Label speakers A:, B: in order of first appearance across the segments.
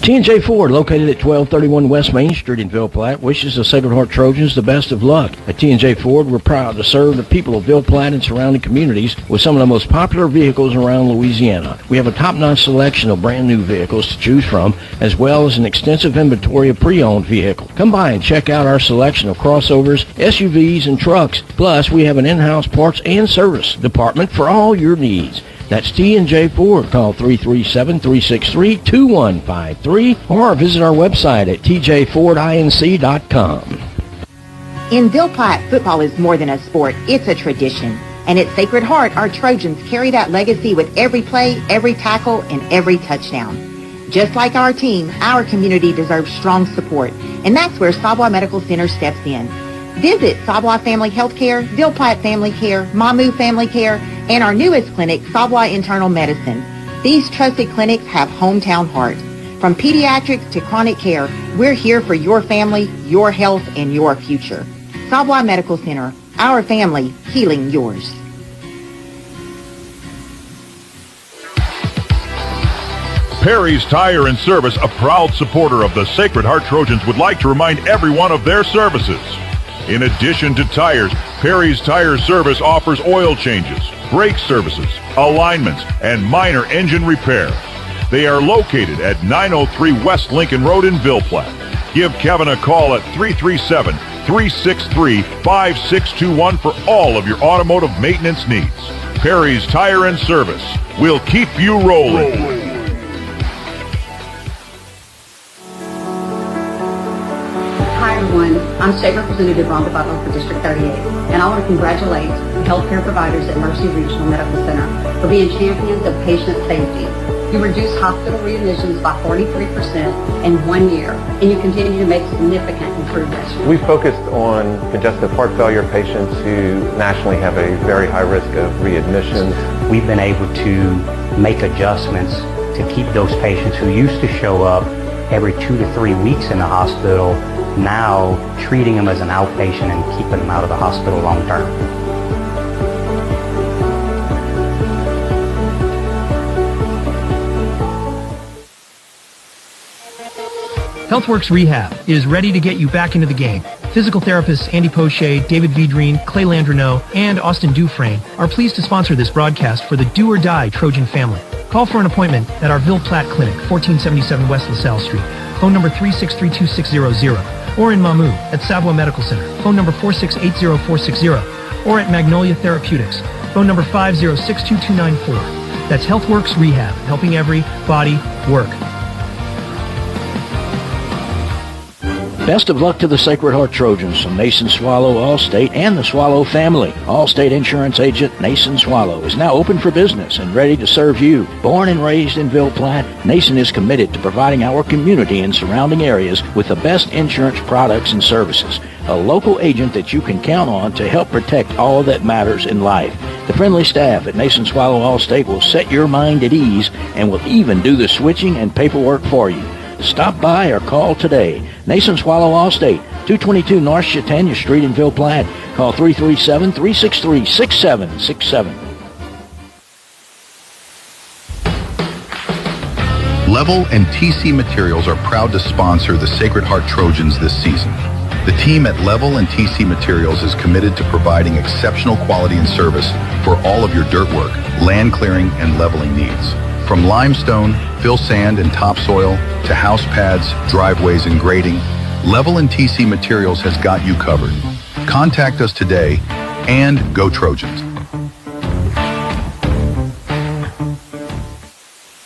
A: T&J Ford, located at 1231 West Main Street in Ville Platte, wishes the Sacred Heart Trojans the best of luck. At T&J Ford, we're proud to serve the people of Ville Platte and surrounding communities with some of the most popular vehicles around Louisiana. We have a top-notch selection of brand new vehicles to choose from, as well as an extensive inventory of pre-owned vehicles. Come by and check out our selection of crossovers, SUVs, and trucks. Plus, we have an in-house parts and service department for all your needs. That's T&J Ford. Call 337-363-2153 or visit our website at tjfordinc.com.
B: In Ville Platte, football is more than a sport. It's a tradition. And at Sacred Heart, our Trojans carry that legacy with every play, every tackle, and every touchdown. Just like our team, our community deserves strong support. And that's where Savoy Medical Center steps in. Visit Savoy Family Healthcare, Ville Platte Family Care, Mamu Family Care, and our newest clinic, Savoy Internal Medicine. These trusted clinics have hometown heart. From pediatrics to chronic care, we're here for your family, your health, and your future. Savoy Medical Center, our family, healing yours.
C: Perry's Tire and Service, a proud supporter of the Sacred Heart Trojans, would like to remind everyone of their services. In addition to tires, Perry's Tire Service offers oil changes, brake services, alignments, and minor engine repair. They are located at 903 West Lincoln Road in Ville Platte. Give Kevin a call at 337-363-5621 for all of your automotive maintenance needs. Perry's Tire and Service will keep you rolling.
D: Hi everyone, I'm State Representative Rhonda Butler for District 38, and I want to congratulate the healthcare providers at Mercy Regional Medical Center for being champions of patient safety. You reduced hospital readmissions by 43% in 1 year, and you continue to make significant improvements.
E: We focused on congestive heart failure patients who nationally have a very high risk of readmissions.
F: We've been able to make adjustments to keep those patients who used to show up every 2 to 3 weeks in the hospital, now treating them as an outpatient and keeping them out of the hospital long term.
G: HealthWorks Rehab is ready to get you back into the game. Physical therapists Andy Poche, David Vidrine, Clay Landreneau, and Austin Dufresne are pleased to sponsor this broadcast for the Do or Die Trojan family. Call for an appointment at our Ville Platte Clinic, 1477 West LaSalle Street, phone number 363-2600, or in Mamu at Savoy Medical Center, phone number 4680460, or at Magnolia Therapeutics, phone number 5062294. That's HealthWorks Rehab, helping every body work.
A: Best of luck to the Sacred Heart Trojans from Nason Swallow Allstate and the Swallow family. Allstate Insurance Agent Nason Swallow is now open for business and ready to serve you. Born and raised in Ville Platte, Nason is committed to providing our community and surrounding areas with the best insurance products and services. A local agent that you can count on to help protect all that matters in life. The friendly staff at Nason Swallow Allstate will set your mind at ease and will even do the switching and paperwork for you. Stop by or call today. Nason Swallow Allstate, 222 North Chautauqua Street in Ville Platte. Call 337-363-6767.
H: Level and TC Materials are proud to sponsor the Sacred Heart Trojans this season. The team at Level and TC Materials is committed to providing exceptional quality and service for all of your dirt work, land clearing, and leveling needs. From limestone, fill sand, and topsoil to house pads, driveways, and grading, Level and TC Materials has got you covered. Contact us today and go Trojans.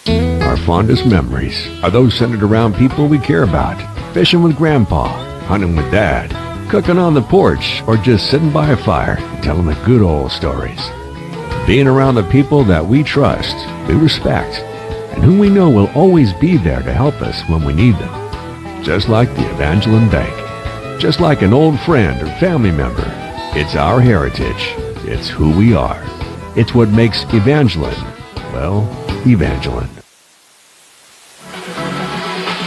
I: Our fondest memories are those centered around people we care about. Fishing with Grandpa, hunting with Dad, cooking on the porch, or just sitting by a fire and telling the good old stories. Being around the people that we trust, we respect, and whom we know will always be there to help us when we need them. Just like the Evangeline Bank. Just like an old friend or family member. It's our heritage. It's who we are. It's what makes Evangeline, well, Evangeline.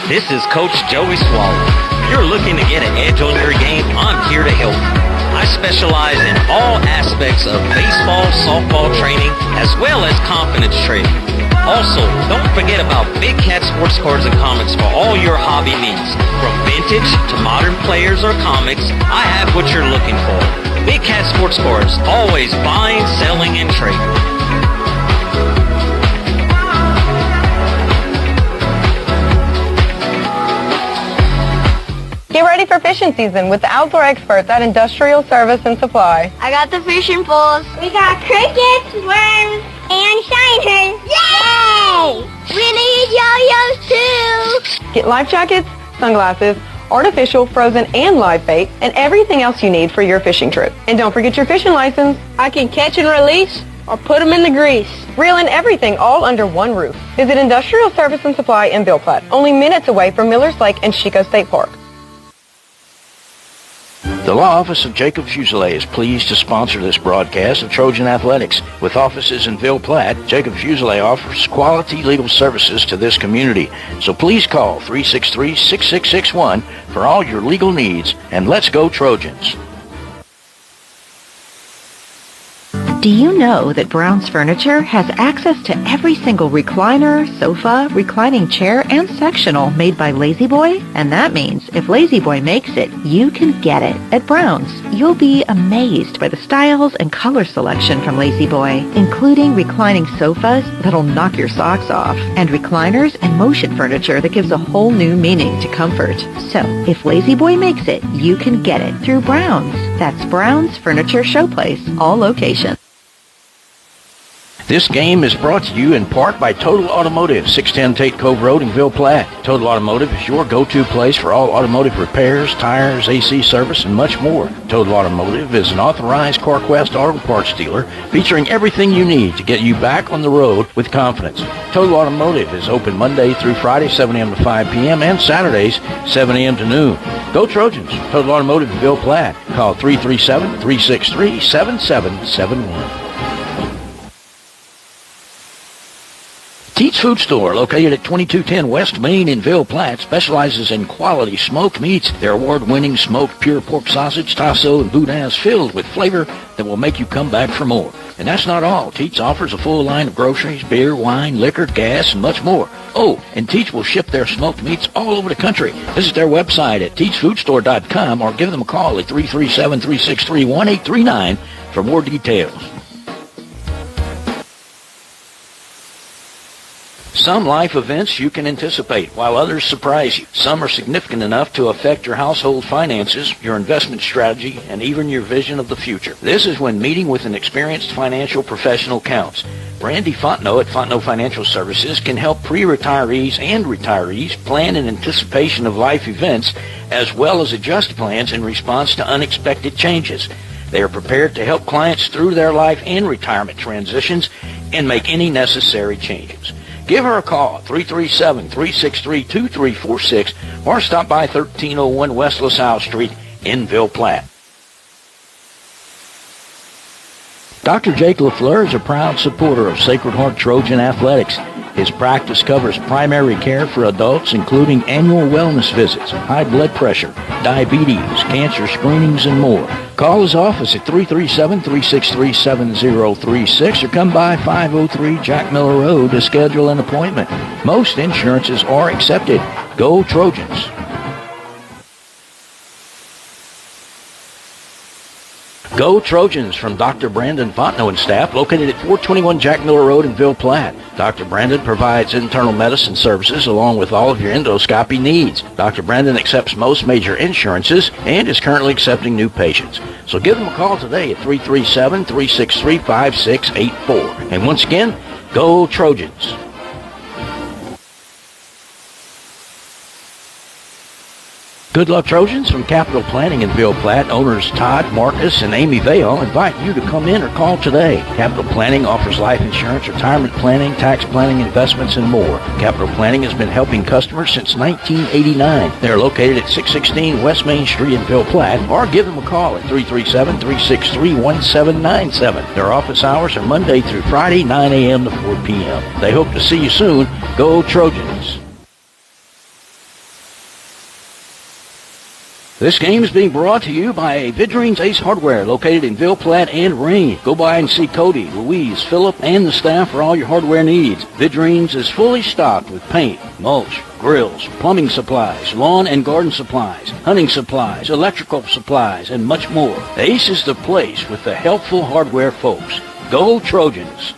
J: This is Coach Joey Swallow. If you're looking to get an edge on your game, I'm here to help you. I specialize in all aspects of baseball, softball training, as well as confidence training. Also, don't forget about Big Cat sports cards and comics for all your hobby needs. From vintage to modern players or comics, I have what you're looking for. Big Cat sports cards, always buying, selling, and trading.
K: Get ready for fishing season with the outdoor experts at Industrial Service and Supply.
L: I got the fishing poles. We got crickets, worms, and shiners. Yay! We need yo-yos too.
K: Get life jackets, sunglasses, artificial, frozen, and live bait, and everything else you need for your fishing trip. And don't forget your fishing license.
M: I can catch and release or put them in the grease.
K: Reel in everything all under one roof. Visit Industrial Service and Supply in Ville Platte, only minutes away from Millers Lake and Chico State Park.
A: The Law Office of Jacob Fuselier is pleased to sponsor this broadcast of Trojan Athletics. With offices in Ville Platte, Jacob Fuselier offers quality legal services to this community. So please call 363-6661 for all your legal needs, and let's go Trojans.
B: Do you know that Brown's Furniture has access to every single recliner, sofa, reclining chair, and sectional made by Lazy Boy? And that means if Lazy Boy makes it, you can get it. At Brown's, you'll be amazed by the styles and color selection from Lazy Boy, including reclining sofas that'll knock your socks off, and recliners and motion furniture that gives a whole new meaning to comfort. So, if Lazy Boy makes it, you can get it through Brown's. That's Brown's Furniture Showplace, all locations.
A: This game is brought to you in part by Total Automotive, 610 Tate Cove Road in Ville Platte. Total Automotive is your go-to place for all automotive repairs, tires, AC service, and much more. Total Automotive is an authorized CarQuest auto parts dealer featuring everything you need to get you back on the road with confidence. Total Automotive is open Monday through Friday, 7 a.m. to 5 p.m., and Saturdays, 7 a.m. to noon. Go Trojans! Total Automotive in Ville Platte. Call 337-363-7771. Teats Food Store, located at 2210 West Main in Ville Platte, specializes in quality smoked meats. Their award-winning smoked pure pork sausage, tasso, and boudin is filled with flavor that will make you come back for more. And that's not all. Teats offers a full line of groceries, beer, wine, liquor, gas, and much more. Oh, and Teats will ship their smoked meats all over the country. Visit their website at teatsfoodstore.com or give them a call at 337-363-1839 for more details. Some life events you can anticipate, while others surprise you. Some are significant enough to affect your household finances, your investment strategy, and even your vision of the future. This is when meeting with an experienced financial professional counts. Brandy Fontenot at Fontenot Financial Services can help pre-retirees and retirees plan in anticipation of life events, as well as adjust plans in response to unexpected changes. They are prepared to help clients through their life and retirement transitions and make any necessary changes. Give her a call, 337-363-2346, or stop by 1301 West LaSalle Street in Ville Platte. Dr. Jake LaFleur is a proud supporter of Sacred Heart Trojan Athletics. His practice covers primary care for adults, including annual wellness visits, high blood pressure, diabetes, cancer screenings, and more. Call his office at 337-363-7036 or come by 503 Jack Miller Road to schedule an appointment. Most insurances are accepted. Go Trojans! Go Trojans from Dr. Brandon Fontenot and staff, located at 421 Jack Miller Road in Ville Platte. Dr. Brandon provides internal medicine services along with all of your endoscopy needs. Dr. Brandon accepts most major insurances and is currently accepting new patients. So give them a call today at 337-363-5684. And once again, go Trojans! Good luck, Trojans. From Capital Planning in Ville Platte, owners Todd, Marcus, and Amy Vale invite you to come in or call today. Capital Planning offers life insurance, retirement planning, tax planning, investments, and more. Capital Planning has been helping customers since 1989. They are located at 616 West Main Street in Ville Platte, or give them a call at 337-363-1797. Their office hours are Monday through Friday, 9 a.m. to 4 p.m. They hope to see you soon. Go Trojans! This game is being brought to you by Vidrine's Ace Hardware, located in Ville Platte and Rayne. Go by and see Cody, Louise, Philip, and the staff for all your hardware needs. Vidrine's is fully stocked with paint, mulch, grills, plumbing supplies, lawn and garden supplies, hunting supplies, electrical supplies, and much more. Ace is the place with the helpful hardware folks. Go Trojans!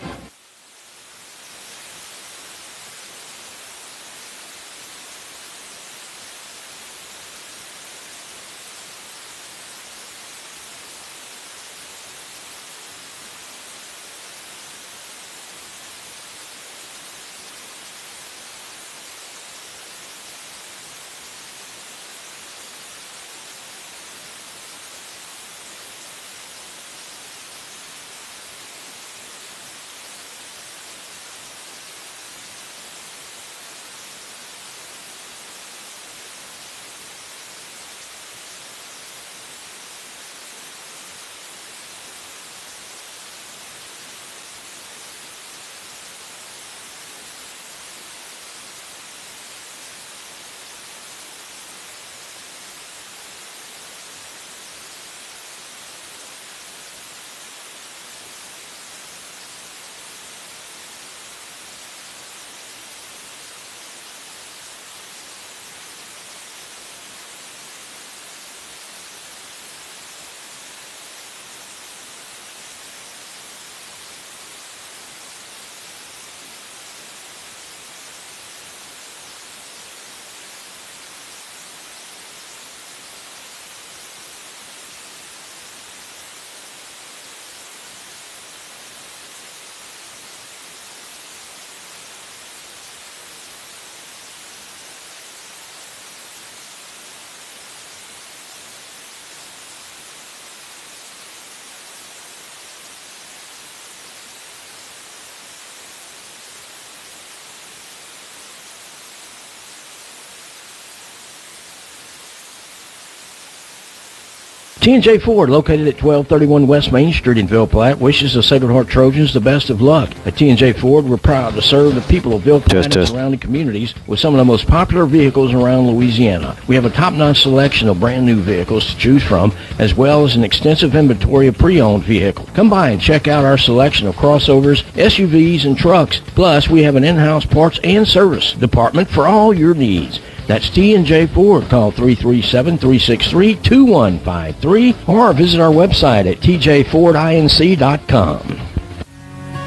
A: T&J Ford, located at 1231 West Main Street in Ville Platte, wishes the Sacred Heart Trojans the best of luck. At T&J Ford, we're proud to serve the people of Ville Platte and surrounding communities with some of the most popular vehicles around Louisiana. We have a top-notch selection of brand-new vehicles to choose from, as well as an extensive inventory of pre-owned vehicles. Come by and check out our selection of crossovers, SUVs, and trucks. Plus, we have an in-house parts and service department for all your needs. That's T&J Ford. Call 337-363-2153 or visit our website at tjfordinc.com.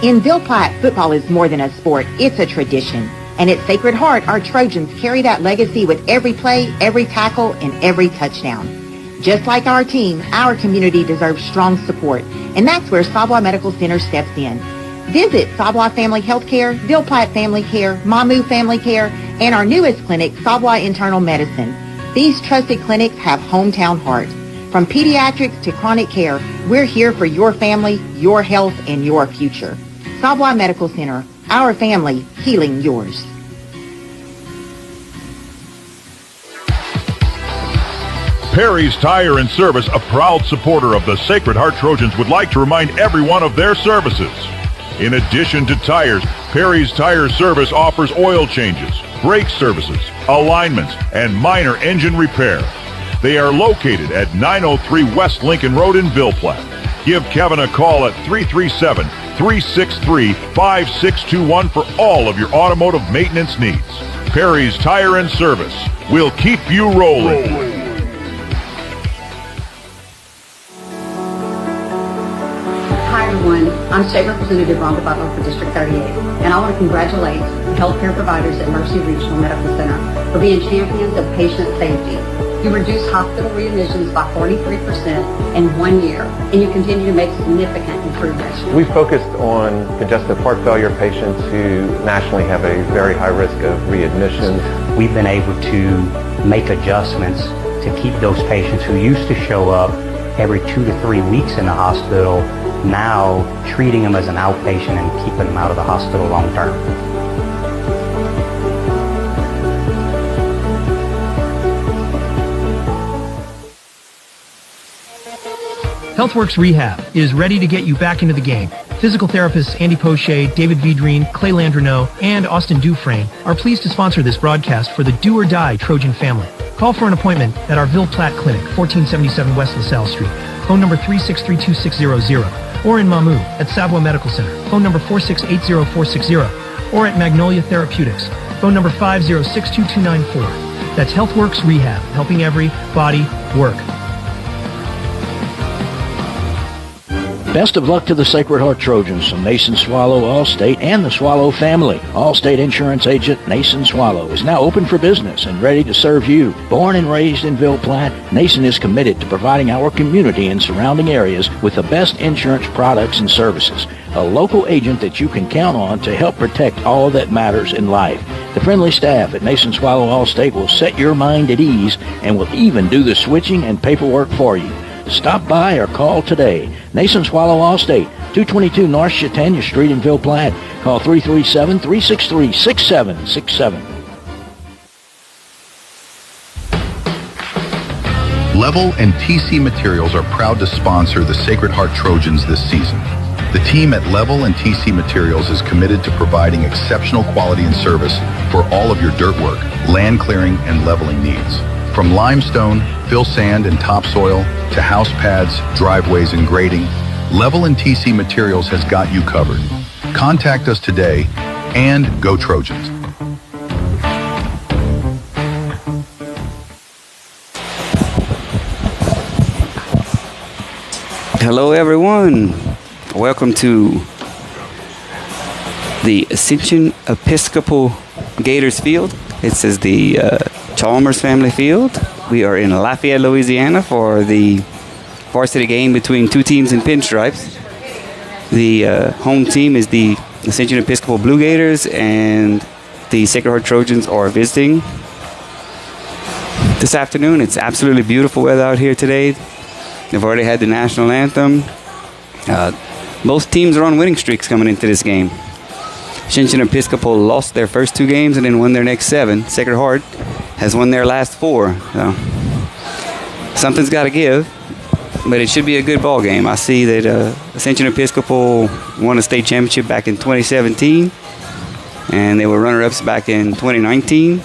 B: In Ville Platte, football is more than a sport. It's a tradition. And at Sacred Heart, our Trojans carry that legacy with every play, every tackle, and every touchdown. Just like our team, our community deserves strong support. And that's where Savoy Medical Center steps in. Visit Savoy Family Healthcare, Ville Platte Family Care, Mamu Family Care, and our newest clinic, Savoy Internal Medicine. These trusted clinics have hometown heart. From pediatrics to chronic care, we're here for your family, your health, and your future. Savoy Medical Center, our family, healing yours.
C: Perry's Tire and Service, a proud supporter of the Sacred Heart Trojans, would like to remind everyone of their services. In addition to tires, Perry's Tire Service offers oil changes, brake services, alignments, and minor engine repair. They are located at 903 West Lincoln Road in Ville Platte. Give Kevin a call at 337-363-5621 for all of your automotive maintenance needs. Perry's Tire and Service will keep you rolling.
D: Hi everyone, I'm State Representative Rhonda Butler for District 38, and I want to congratulate the healthcare providers at Mercy Regional Medical Center for being champions of patient safety. You reduced hospital readmissions by 43% in 1 year, and you continue to make significant improvements.
E: We focused on congestive heart failure patients who nationally have a very high risk of readmissions.
F: We've been able to make adjustments to keep those patients who used to show up every 2 to 3 weeks in the hospital, now treating them as an outpatient and keeping them out of the hospital long term.
G: HealthWorks Rehab is ready to get you back into the game. Physical therapists Andy Poche, David Vidrine, Clay Landreneau, and Austin Dufresne are pleased to sponsor this broadcast for the Do or Die Trojan family. Call for an appointment at our Ville Platte Clinic, 1477 West LaSalle Street. Phone number 3632600. Or in Mamou at Savoie Medical Center. Phone number 4680460. Or at Magnolia Therapeutics. Phone number 5062294. That's HealthWorks Rehab, helping every body work.
A: Best of luck to the Sacred Heart Trojans from Nason Swallow Allstate and the Swallow family. Allstate Insurance Agent Nason Swallow is now open for business and ready to serve you. Born and raised in Ville Platte, Nason is committed to providing our community and surrounding areas with the best insurance products and services. A local agent that you can count on to help protect all that matters in life. The friendly staff at Nason Swallow Allstate will set your mind at ease and will even do the switching and paperwork for you. Stop by or call today. Nason Swallow Allstate, 222 North Chautauqua Street in Ville Platte. Call 337-363-6767.
H: Level and TC Materials are proud to sponsor the Sacred Heart Trojans this season. The team at Level and TC Materials is committed to providing exceptional quality and service for all of your dirt work, land clearing, and leveling needs. From limestone, fill sand, and topsoil to house pads, driveways, and grading, Level and TC Materials has got you covered. Contact us today and go Trojans.
N: Hello everyone. Welcome to the Ascension Episcopal Gators Field. This is the Chalmers family field. We are in Lafayette, Louisiana for the varsity game between two teams in pinstripes. The home team is the Ascension Episcopal Blue Gators, and the Sacred Heart Trojans are visiting. This afternoon, it's absolutely beautiful weather out here today. They've already had the national anthem. Both teams are on winning streaks coming into this game. Ascension Episcopal lost their first two games and then won their next 7. Sacred Heart has won their last 4. So something's got to give, but it should be a good ball game. I see that Ascension Episcopal won a state championship back in 2017, and they were runner-ups back in 2019.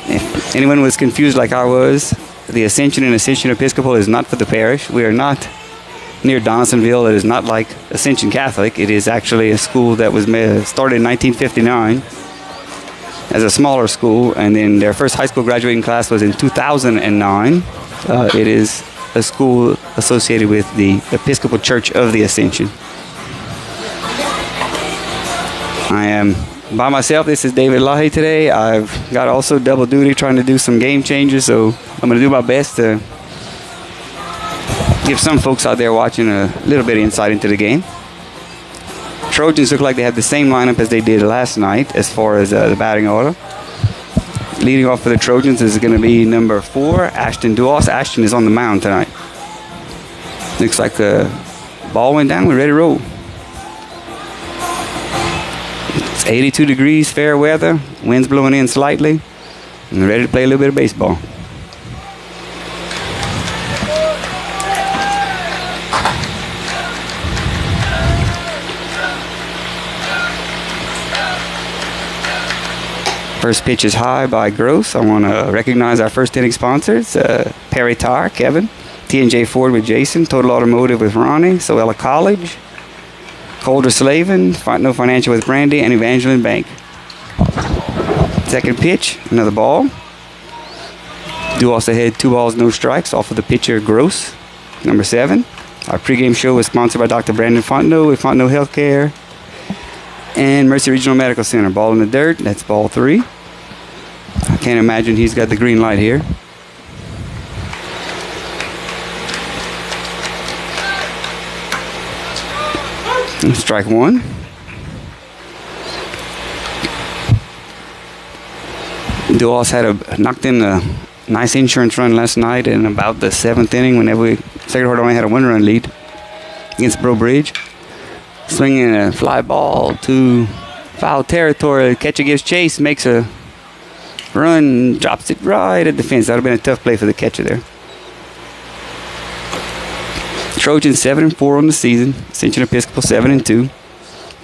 N: If anyone was confused like I was, the Ascension and Ascension Episcopal is not for the parish. We are not near Donaldsonville. It is not like Ascension Catholic. It is actually a school that was started in 1959 as a smaller school, and then their first high school graduating class was in 2009. It is a school associated with the Episcopal Church of the Ascension. I am by myself. This is David Lahi today. I've got also double duty trying to do some game changes, so I'm going to do my best to give some folks out there watching a little bit of insight into the game. Trojans look like they have the same lineup as they did last night as far as the batting order. Leading off for the Trojans is going to be number 4, Ashton Duos. Ashton is on the mound tonight. Looks like the ball went down. We're ready to roll. It's 82 degrees, fair weather. Wind's blowing in slightly. And we're ready to play a little bit of baseball. First pitch is high by Gross. I want to recognize our first inning sponsors. Perry Tire, Kevin. T&J Ford with Jason. Total Automotive with Ronnie. Soella College. Calder Slavin. No Financial with Brandy. And Evangeline Bank. Second pitch. Another ball. Duos ahead. 2 balls, no strikes. Off of the pitcher, Gross. Number 7. Our pregame show is sponsored by Dr. Brandon Fontenot with Fontenot Healthcare and Mercy Regional Medical Center. Ball in the dirt. That's ball 3. I can't imagine he's got the green light here. Strike 1. Duos had knocked in a nice insurance run last night in about the 7th inning whenever Sacred Heart only had a 1-run lead against Bro Bridge. Swinging a fly ball to foul territory. Catcher gives chase, makes a run, drops it right at the fence. That would have been a tough play for the catcher there. Trojans 7-4 on the season. Ascension Episcopal 7-2.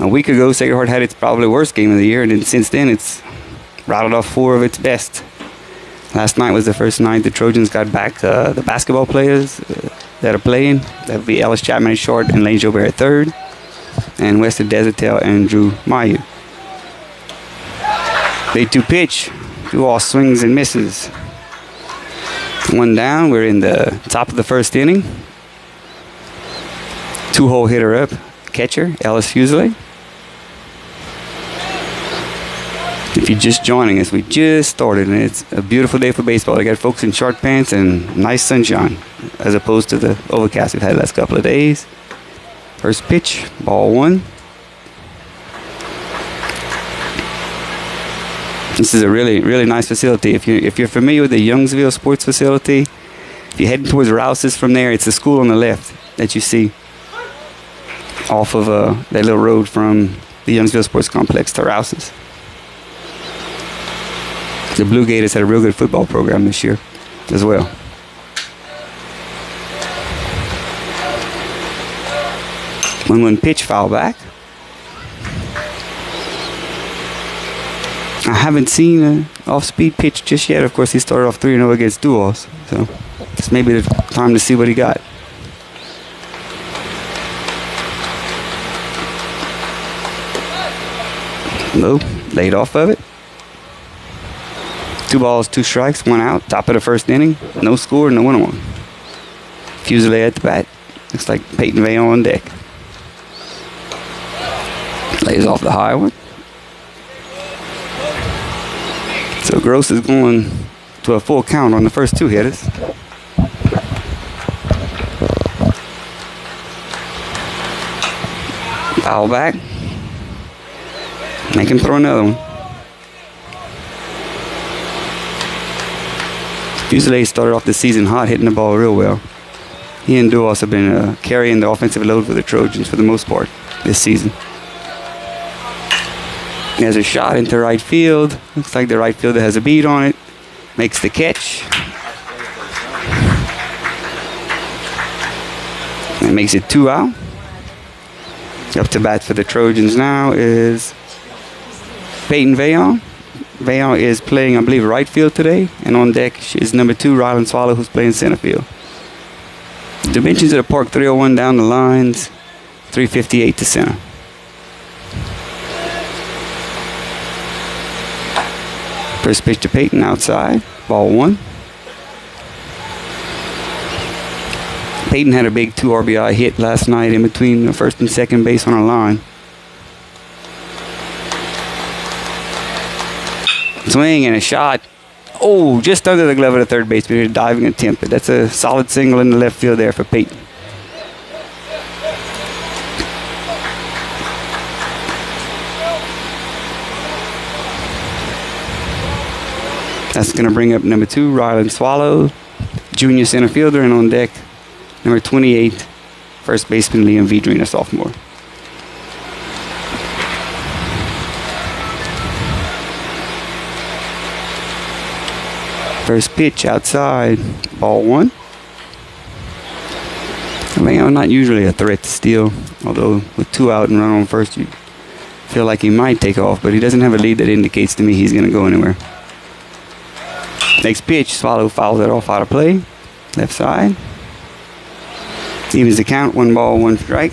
N: A week ago, Sacred Heart had its probably worst game of the year, and then since then it's rattled off 4 of its best. Last night was the first night the Trojans got back the basketball players that are playing. That would be Ellis Chapman at short and Lane Jobert at third. And Weston Desertel and Drew Mayu. They 2 pitch. 2 all swings and misses. 1 down. We're in the top of the first inning. 2-hole hitter up. Catcher, Ellis Fuseli. If you're just joining us, we just started, and it's a beautiful day for baseball. I got folks in short pants and nice sunshine, as opposed to the overcast we've had the last couple of days. First pitch, ball 1. This is a really, really nice facility. If you're familiar with the Youngsville Sports Facility, if you're heading towards Rouse's from there, it's the school on the left that you see off of that little road from the Youngsville Sports Complex to Rouse's. The Blue Gators had a real good football program this year as well. One pitch, foul back. I haven't seen an off-speed pitch just yet. Of course, he started off 3-0 against Duos, so it's maybe the time to see what he got. Low, laid off of it. 2 balls, 2 strikes, 1 out. Top of the first inning. No score, no 1-1. Fuseli at the bat. Looks like Peyton Vail on deck. Lays off the high one. So Gross is going to a full count on the first 2 hitters. Foul back. Make him throw another one. Fuseli started off the season hot, hitting the ball real well. He and Duos have been carrying the offensive load for the Trojans for the most part this season. There's a shot into right field. Looks like the right fielder has a beat on it. Makes the catch. And makes it 2 out. Up to bat for the Trojans now is Peyton Vail. Vail is playing, I believe, right field today. And on deck is number 2, Rylan Swallow, who's playing center field. Dimensions of the park, 301 down the lines, 358 to center. First pitch to Peyton outside, ball 1. Peyton had a big 2 RBI hit last night in between the first and second base on a line. Swing and a shot. Oh, just under the glove of the third baseman. A diving attempt. But that's a solid single in the left field there for Peyton. That's going to bring up number 2, Rylan Swallow, junior center fielder, and on deck, number 28, first baseman Liam Vidrine, a sophomore. First pitch outside, ball 1. Well, not usually a threat to steal, although with 2 out and run on first, you feel like he might take off, but he doesn't have a lead that indicates to me he's going to go anywhere. Next pitch, Swallow fouls it off out of play. Left side. Evens the count, 1 ball, 1 strike.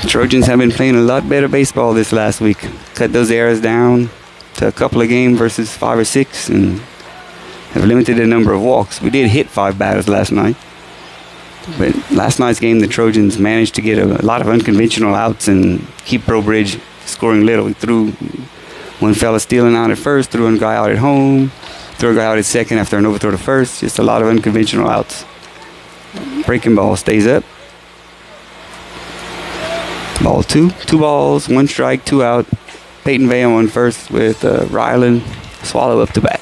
N: Trojans have been playing a lot better baseball this last week. Cut those errors down to a couple of games versus 5 or 6 and have limited the number of walks. We did hit 5 batters last night. But last night's game, the Trojans managed to get a lot of unconventional outs and keep Brobridge scoring little. He threw one fella stealing out at first, threw one guy out at home, threw a guy out at second after an overthrow to first. Just a lot of unconventional outs. Breaking ball stays up. Ball 2. 2 balls, 1 strike, 2 out. Peyton Vail on first with Rylan Swallow up to bat.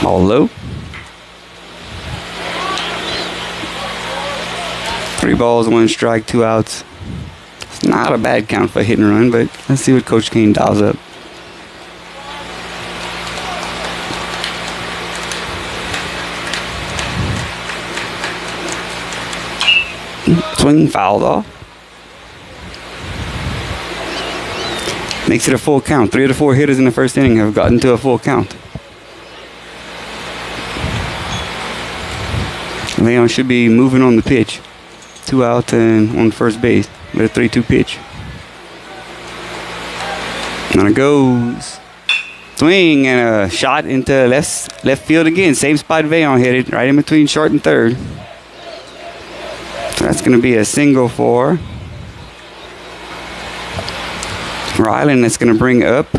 N: Ball low. 3 balls, 1 strike, 2 outs. It's not a bad count for a hit and run, but let's see what Coach Kane dials up. Swing fouled off. Makes it a full count. 3 of the 4 hitters in the first inning have gotten to a full count. Leon should be moving on the pitch. 2 out and on first base with a 3-2 pitch. And it goes. Swing and a shot into left field again. Same spot Veillon hit it, right in between short and third. So that's going to be a single for Ryland. That's going to bring up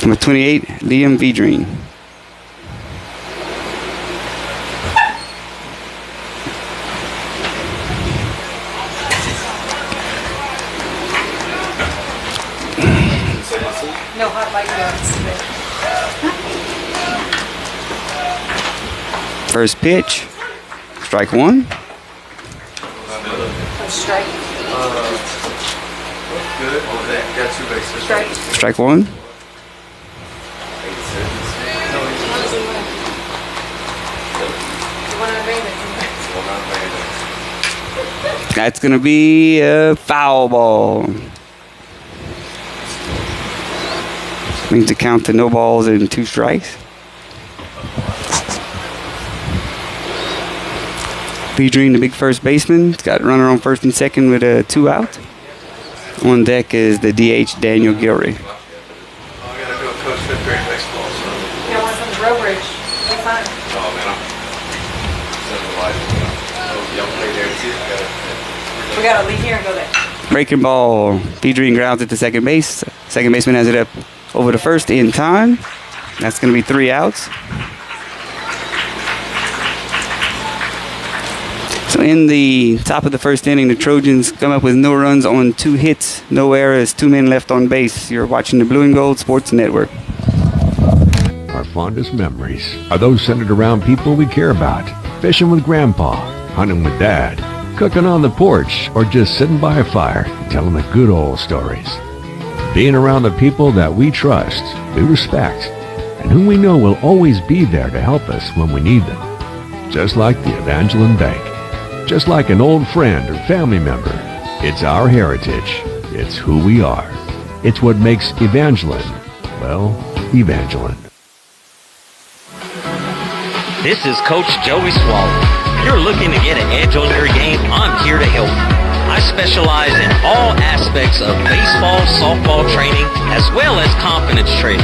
N: number 28, Liam Vidrine.
K: No hot light guns.
N: First pitch, strike 1.
K: Strike.
O: Good. Got 2 bases.
K: Strike.
N: Strike 1. That's going to be a foul ball. Means to count to no balls and 2 strikes. Vidrine, the big first baseman, has got a runner on first and second with a 2 out. On deck is the DH, Daniel Gilry.
O: I gotta go coach 5th grade baseball, so.
K: Yeah, one from the Row Bridge. That's fine.
O: Oh, man, I'm so life. Y'all play there too.
K: We gotta leave here and go there.
N: Breaking ball. Vidrine grounds it to second base. Second baseman has it up over the first in time. That's going to be 3 outs. So in the top of the first inning, the Trojans come up with no runs on 2 hits, no errors, 2 men left on base. You're watching the Blue and Gold Sports Network.
I: Our fondest memories are those centered around people we care about. Fishing with Grandpa, hunting with Dad, cooking on the porch, or just sitting by a fire, telling the good old stories. Being around the people that we trust, we respect, and whom we know will always be there to help us when we need them. Just like the Evangeline Bank. Just like an old friend or family member. It's our heritage. It's who we are. It's what makes Evangeline, well, Evangeline.
J: This is Coach Joey Swallow. If you're looking to get an edge on your game, I'm here to help you. I specialize in all aspects of baseball, softball training, as well as confidence training.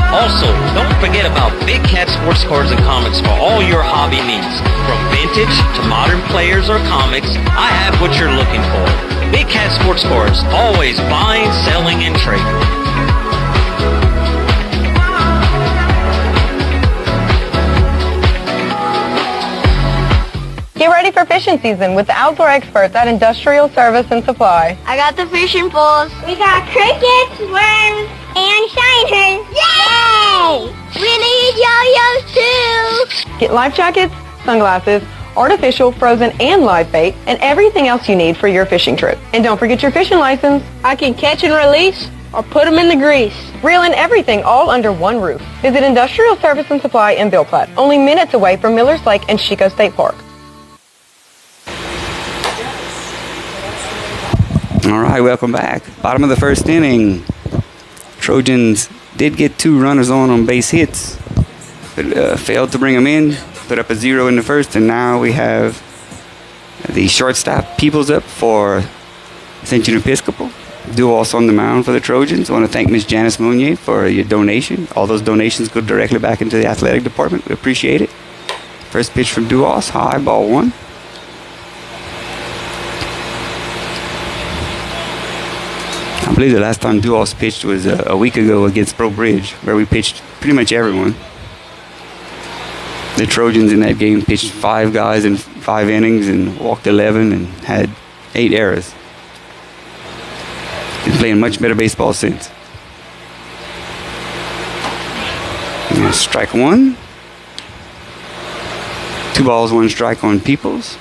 J: Also, don't forget about Big Cat sports cards and comics for all your hobby needs. From vintage to modern players or comics, I have what you're looking for. Big Cat sports cards, always buying, selling, and trading.
K: Get ready for fishing season with the outdoor experts at Industrial Service and Supply.
L: I got the fishing poles. We got crickets, worms, and shiners. Yay! We need yo-yos too.
K: Get life jackets, sunglasses, artificial, frozen, and live bait, and everything else you need for your fishing trip. And don't forget your fishing license.
M: I can catch and release or put them in the grease.
K: Reel in everything all under one roof. Visit Industrial Service and Supply in Bill Platte, only minutes away from Millers Lake and Chico State Park.
N: All right, welcome back. Bottom of the first inning. Trojans did get 2 runners on base hits, but failed to bring them in. Put up a 0 in the first, and now we have the shortstop Peoples up for Ascension Episcopal. Duos on the mound for the Trojans. I want to thank Ms. Janice Mounier for your donation. All those donations go directly back into the athletic department. We appreciate it. First pitch from Duos, high, ball 1. I believe the last time Duos pitched was a week ago against Pro Bridge, where we pitched pretty much everyone. The Trojans in that game pitched 5 guys in 5 innings and walked 11 and had 8 errors. Been playing much better baseball since. And strike 1. 2 balls, 1 strike on Peoples.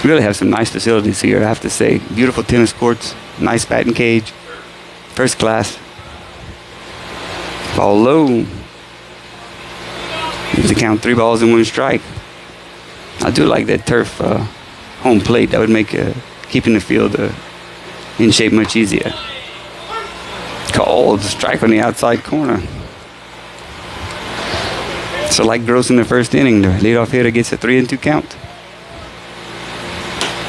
N: We really have some nice facilities here, I have to say. Beautiful tennis courts, nice batting cage, first class. Ball low. Needs to count 3 balls and 1 strike. I do like that turf home plate. That would make keeping the field in shape much easier. Called strike on the outside corner. So like Gross in the first inning, the leadoff hitter gets a 3-2 count.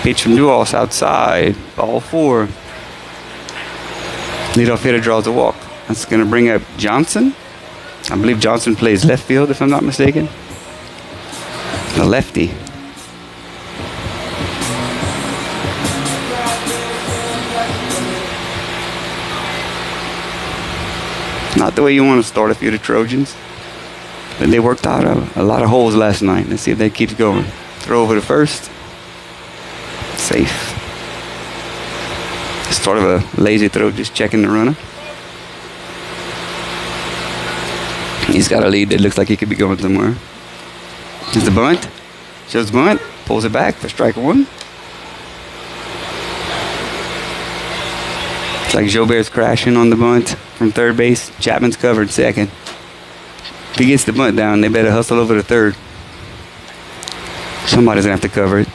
N: Pitch from Duos outside, ball 4. Leadoff hitter draws a walk. That's going to bring up Johnson. I believe Johnson plays left field, if I'm not mistaken. The lefty. Not the way you want to start if you're the Trojans. But they worked out a lot of holes last night. Let's see if that keeps going. Throw over to first. Safe. Sort of a lazy throw, just checking the runner. He's got a lead that looks like he could be going somewhere. There's the bunt. Shows bunt. Pulls it back for strike 1. It's like Jobert's crashing on the bunt from third base. Chapman's covered second. If he gets the bunt down, they better hustle over to third. Somebody's going to have to cover it.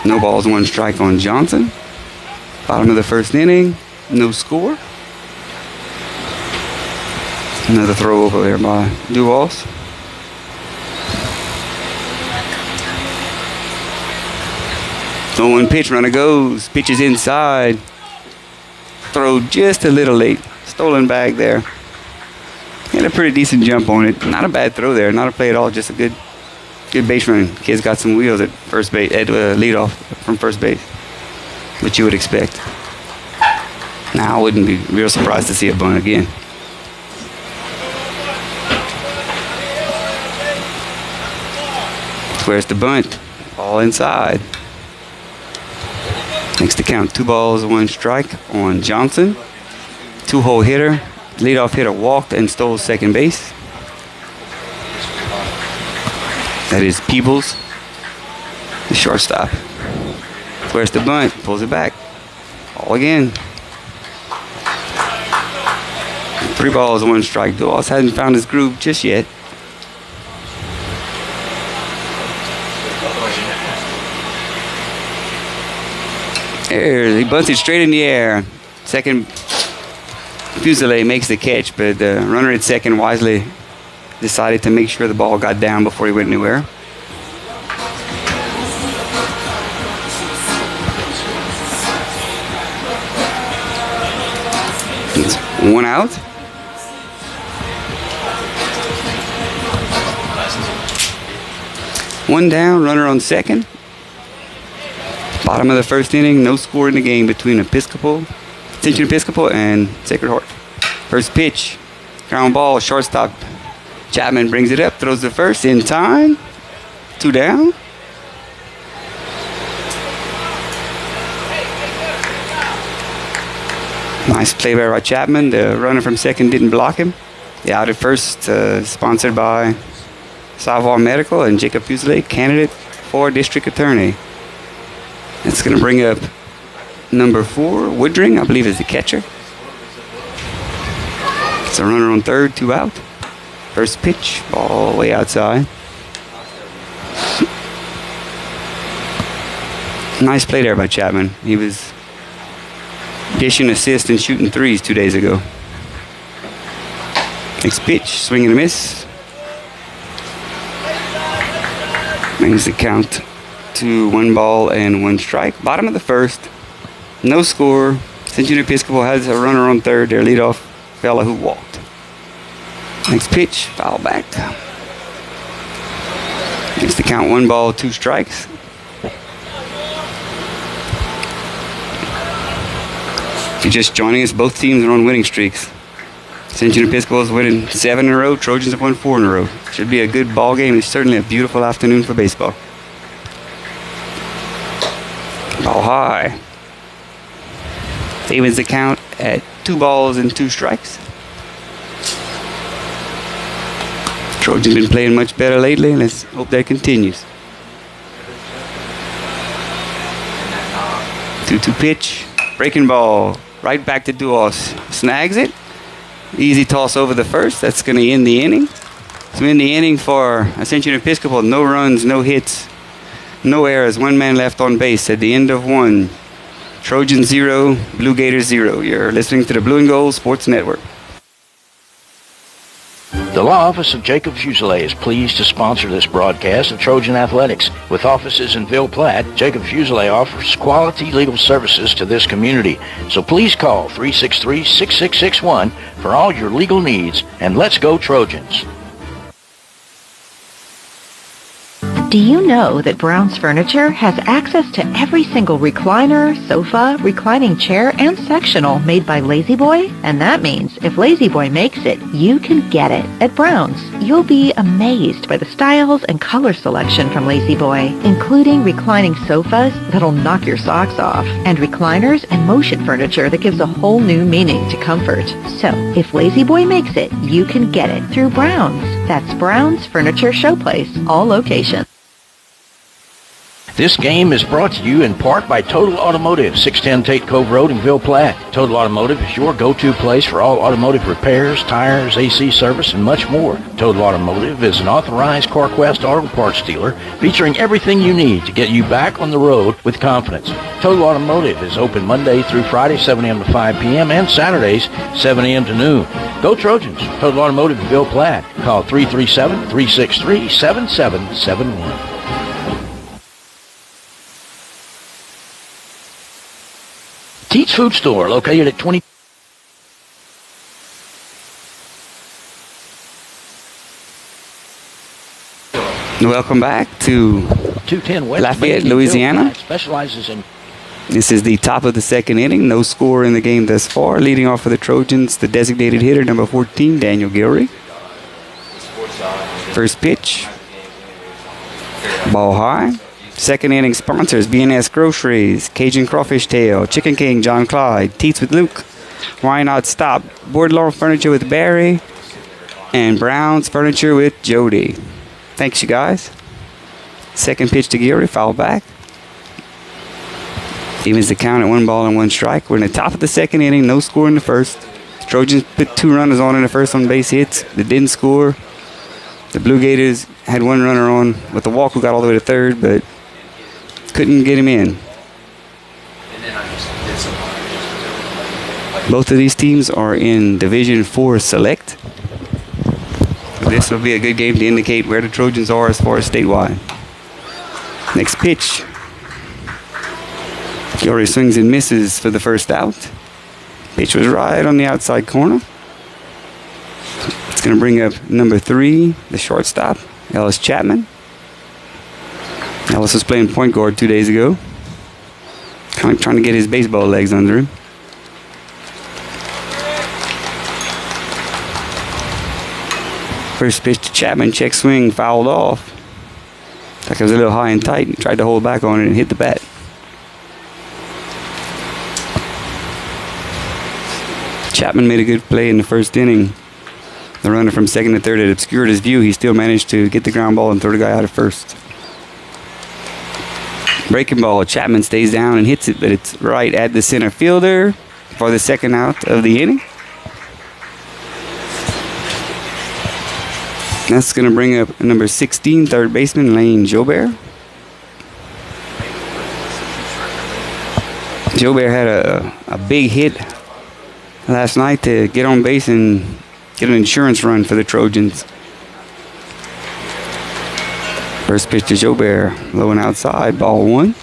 N: No balls, 1 strike on Johnson. Bottom of the first inning. No score. Another throw over there by Duvalls. So when pitch runner goes, pitches inside. Throw just a little late. Stolen bag there. Had a pretty decent jump on it. Not a bad throw there. Not a play at all. Just a good base running. Kid's got some wheels at first base. At leadoff from first base. What you would expect. Now I wouldn't be real surprised to see a bunt again. Where's the bunt? Ball inside. Makes the count. 2 balls, 1 strike on Johnson. 2-hole hitter. Leadoff hitter walked and stole second base. That is Peebles, the shortstop. Where's the bunt? Pulls it back. Ball again. 3 balls, 1 strike. Duos hasn't found his groove just yet. There, he bunts it straight in the air. Second, Fuselier makes the catch, but the runner at second wisely decided to make sure the ball got down before he went anywhere. It's 1 out. One down, runner on second. Bottom of the first inning, no score in the game between Ascension Episcopal and Sacred Heart. First pitch, ground ball, shortstop. Chapman brings it up, throws the first in time. 2 down. Nice play by Chapman. The runner from second didn't block him. The out at first, sponsored by Savoir Medical and Jacob Fuselier, candidate for district attorney. It's going to bring up number 4, Woodring, I believe is the catcher. It's a runner on third, 2 out. First pitch, ball way outside. Nice play there by Chapman. He was dishing assists and shooting threes 2 days ago. Next pitch, swing and a miss. Brings the count to 1 ball and 1 strike. Bottom of the first, no score. Ascension Episcopal has a runner on third, their leadoff fella who walked. Next pitch, foul back. Makes the count 1 ball, 2 strikes. If you're just joining us, both teams are on winning streaks. Ascension Episcopal is winning 7 in a row. Trojans have won 4 in a row. Should be a good ball game. It's certainly a beautiful afternoon for baseball. Ball high. Evens the count at 2 balls and 2 strikes. Trojans been playing much better lately. Let's hope that continues. 2-2 pitch. Breaking ball. Right back to Duos. Snags it. Easy toss over the first. That's going to end the inning. So in the inning for Ascension Episcopal, no runs, no hits, no errors, one man left on base at the end of one. Trojan 0, Blue Gators 0. You're listening to the Blue and Gold Sports Network.
A: The Law Office of Jacob Fuselier is pleased to sponsor this broadcast of Trojan Athletics. With offices in Ville Platte, Jacob Fuselier offers quality legal services to this community. So please call 363-6661 for all your legal needs, and let's go Trojans.
P: Do you know that Brown's Furniture has access to every single recliner, sofa, reclining chair, and sectional made by Lazy Boy? And that means if Lazy Boy makes it, you can get it. At Brown's, you'll be amazed by the styles and color selection from Lazy Boy, including reclining sofas that'll knock your socks off, and recliners and motion furniture that gives a whole new meaning to comfort. So, if Lazy Boy makes it, you can get it through Brown's. That's Brown's Furniture Showplace, all locations.
A: This game is brought to you in part by Total Automotive, 610 Tate Cove Road in Ville Platte. Total Automotive is your go-to place for all automotive repairs, tires, AC service, and much more. Total Automotive is an authorized CarQuest auto parts dealer featuring everything you need to get you back on the road with confidence. Total Automotive is open Monday through Friday, 7 a.m. to 5 p.m., and Saturdays, 7 a.m. to noon. Go Trojans! Total Automotive in Ville Platte. Call 337-363-7771. Teats Food Store, located at 20...
N: Welcome back to
A: 210 West
N: Lafayette, Louisiana.
A: Specializes in...
N: This is the top of the second inning. No score in the game thus far. Leading off for the Trojans, the designated hitter, number 14, Daniel Gilry. First pitch. Ball high. Second inning sponsors, B&S Groceries, Cajun Crawfish Tail, Chicken King, John Clyde, Teats with Luke, Why Not Stop, Boardlaw Furniture with Barry, and Brown's Furniture with Jody. Thanks, you guys. Second pitch to Gilry, foul back. Evens the count at 1 ball and 1 strike. We're in the top of the second inning, no score in the first. The Trojans put 2 runners on in the first on base hits. They didn't score. The Blue Gators had 1 runner on with the walk who got all the way to third, but couldn't get him in. Both of these teams are in Division 4 Select. This will be a good game to indicate where the Trojans are as far as statewide. Next pitch. Gilry swings and misses for the first out. Pitch was right on the outside corner. It's going to bring up number 3, the shortstop, Ellis Chapman. Ellis was playing point guard 2 days ago. Kind of trying to get his baseball legs under him. First pitch to Chapman, check swing, fouled off. Like it was a little high and tight. He tried to hold back on it and hit the bat. Chapman made a good play in the first inning. The runner from second to third had obscured his view. He still managed to get the ground ball and throw the guy out at first. Breaking ball, Chapman stays down and hits it, but it's right at the center fielder for the second out of the inning. That's going to bring up number 16, third baseman, Lane Jobert. Jobert had a big hit last night to get on base and get an insurance run for the Trojans. First pitch to Jobert, low and outside, ball 1.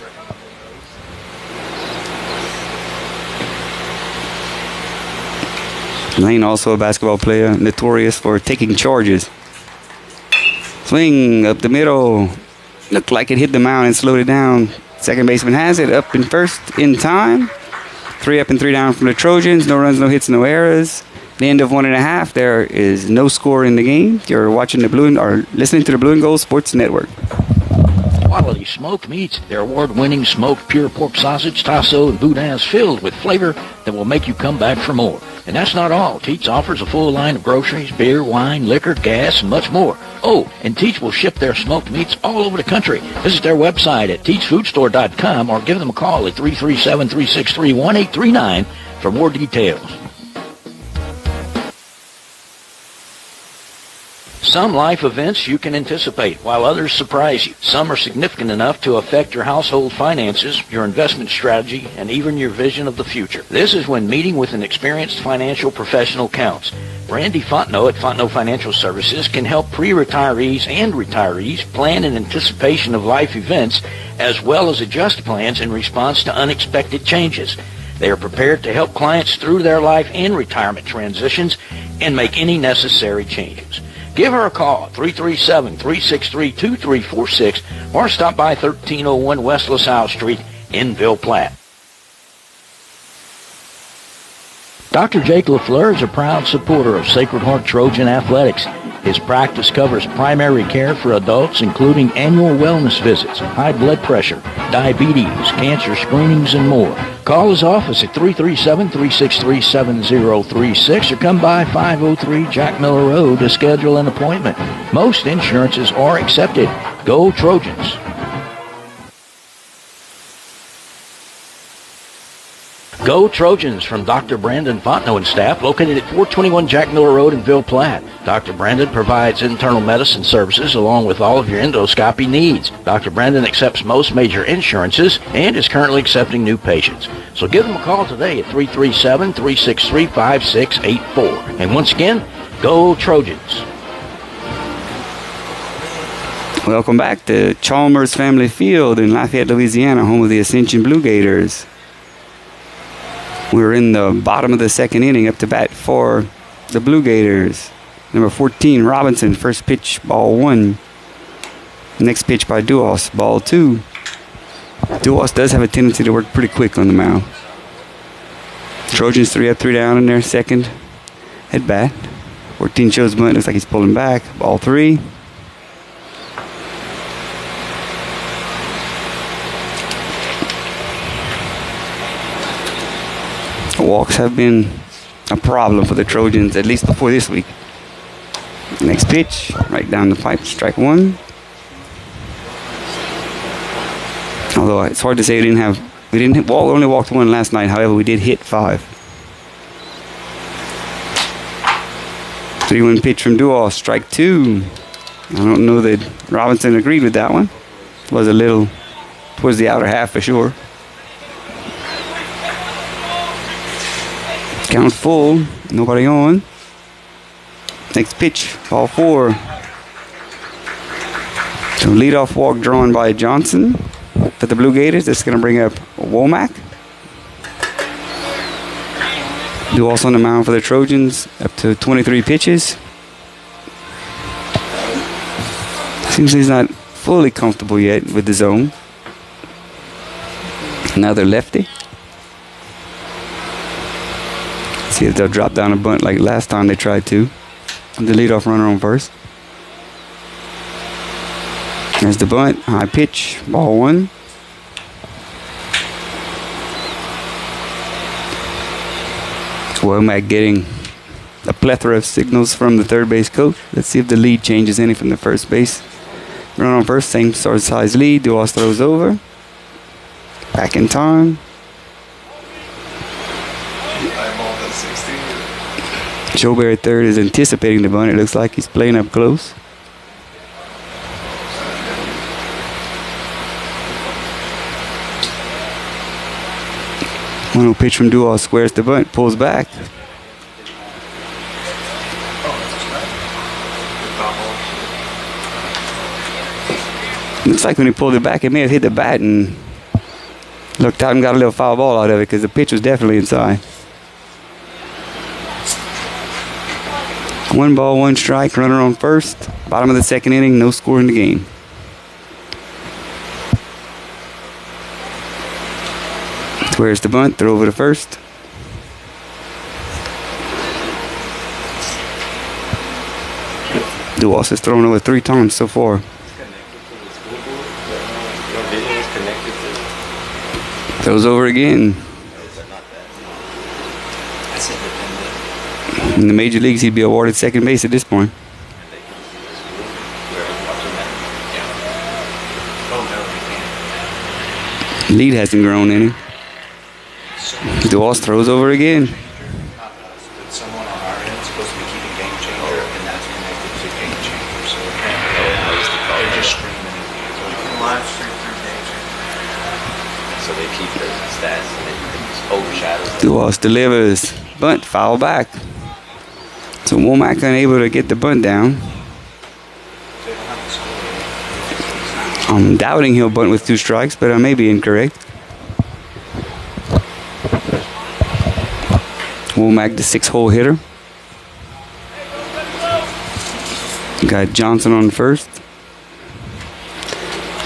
N: Lane, also a basketball player, notorious for taking charges. Swing up the middle. Looked like it hit the mound and slowed it down. Second baseman has it, up in first in time. 3 up and 3 down from the Trojans. No runs, no hits, no errors. The end of 1.5. There is no score in the game. You're watching the Blue or listening to the Blue and Gold Sports Network.
A: Quality smoked meats. Their award-winning smoked pure pork sausage, tasso, and boudins filled with flavor that will make you come back for more. And that's not all. Teats offers a full line of groceries, beer, wine, liquor, gas, and much more. Oh, and Teats will ship their smoked meats all over the country. Visit their website at teatsfoodstore.com or give them a call at 337-363-1839 for more details. Some life events you can anticipate, while others surprise you. Some are significant enough to affect your household finances, your investment strategy, and even your vision of the future. This is when meeting with an experienced financial professional counts. Randy Fontenot at Fontenot Financial Services can help pre-retirees and retirees plan in anticipation of life events, as well as adjust plans in response to unexpected changes. They are prepared to help clients through their life and retirement transitions and make any necessary changes. Give her a call, 337-363-2346, or stop by 1301 West LaSalle Street in Ville Platte. Dr. Jake LaFleur is a proud supporter of Sacred Heart Trojan Athletics. His practice covers primary care for adults, including annual wellness visits, high blood pressure, diabetes, cancer screenings, and more. Call his office at 337-363-7036 or come by 503 Jack Miller Road to schedule an appointment. Most insurances are accepted. Go Trojans! Go Trojans from Dr. Brandon Fontenot and staff, located at 421 Jack Miller Road in Ville Platte. Dr. Brandon provides internal medicine services along with all of your endoscopy needs. Dr. Brandon accepts most major insurances and is currently accepting new patients. So give them a call today at 337-363-5684. And once again, Go Trojans!
N: Welcome back to Chalmers Family Field in Lafayette, Louisiana, home of the Ascension Blue Gators. We're in the bottom of the second inning, up to bat for the Blue Gators. Number 14, Robinson, first pitch, ball 1. Next pitch by Duos, ball 2. Duos does have a tendency to work pretty quick on the mound. Trojans 3 up, 3 down in their second at bat. 14 shows bunt, looks like he's pulling back, ball 3. Walks have been a problem for the Trojans, at least before this week. Next pitch, right down the pipe, strike 1. Although it's hard to say we only walked 1 last night. However, we did hit 5. 3-1 pitch from Dual, strike 2. I don't know that Robinson agreed with that one. Was a little towards the outer half for sure. Count full, nobody on. Next pitch, ball 4. So leadoff walk drawn by Johnson for the Blue Gators. That's going to bring up Womack. Duals on the mound for the Trojans, up to 23 pitches. Seems he's not fully comfortable yet with the zone. Another lefty. See if they'll drop down a bunt like last time they tried to. The leadoff runner on first. There's the bunt. High pitch. Ball 1. Womack getting a plethora of signals from the third base coach. Let's see if the lead changes any from the first base. Runner on first, same sort of size lead. Duas throws over. Back in time. Joubert at third is anticipating the bunt. It looks like he's playing up close. One pitch from Dual squares the bunt, pulls back. Looks like when he pulled it back, it may have hit the bat and looked out and got a little foul ball out of it because the pitch was definitely inside. 1 ball, 1 strike, runner on first. Bottom of the second inning, no score in the game. Squares the bunt, throw over to first. Duas has thrown over 3 times so far. Throws over again. In the major leagues, he'd be awarded second base at this point. Lead hasn't grown any. Duas throws over again.
O: because of the stats and it just overshadows.
N: Duos delivers. Bunt, foul back. So Womack unable to get the bunt down. I'm doubting he'll bunt with 2 strikes, but I may be incorrect. Womack, the 6-hole hitter. Got Johnson on first.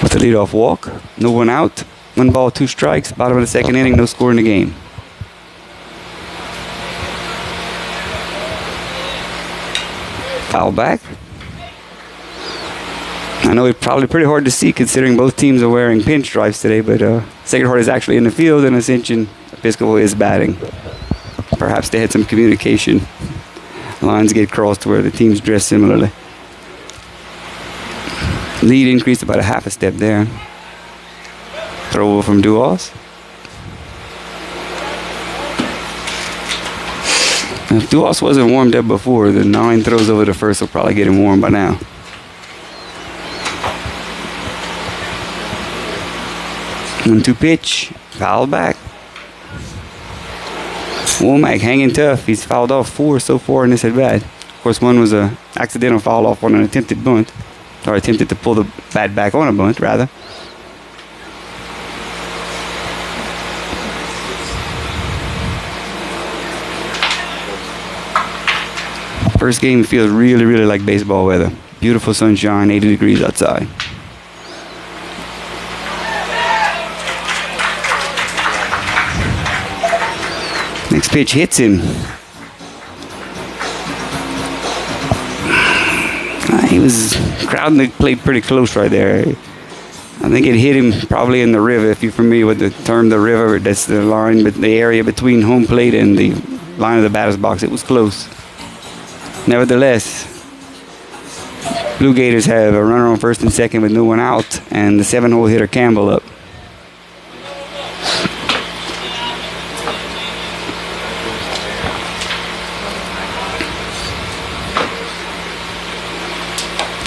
N: With the leadoff walk. No one out. 1 ball, 2 strikes. Bottom of the 2nd inning. No score in the game. Foul back. I know it's probably pretty hard to see considering both teams are wearing pinstripes today, but Sacred Heart is actually in the field and Ascension Episcopal is batting. Perhaps they had some communication. Lines get crossed to where the teams dress similarly. Lead increased about a half a step there. Throw over from Duos. If Duos wasn't warmed up before, the 9 throws over to first will probably get him warm by now. One-two pitch, foul back. Womack hanging tough. He's fouled off 4 so far in this at bat. Of course, one was an accidental foul off on an attempted bunt, or attempted to pull the bat back on a bunt, rather. First game feels really, really like baseball weather. Beautiful sunshine, 80 degrees outside. Next pitch hits him. He was crowding the plate pretty close right there. I think it hit him probably in the river. If you're familiar with the term, the river, that's the line, but the area between home plate and the line of the batter's box, it was close. Nevertheless, Blue Gators have a runner on first and second with no one out, and the 7-hole hitter Campbell up.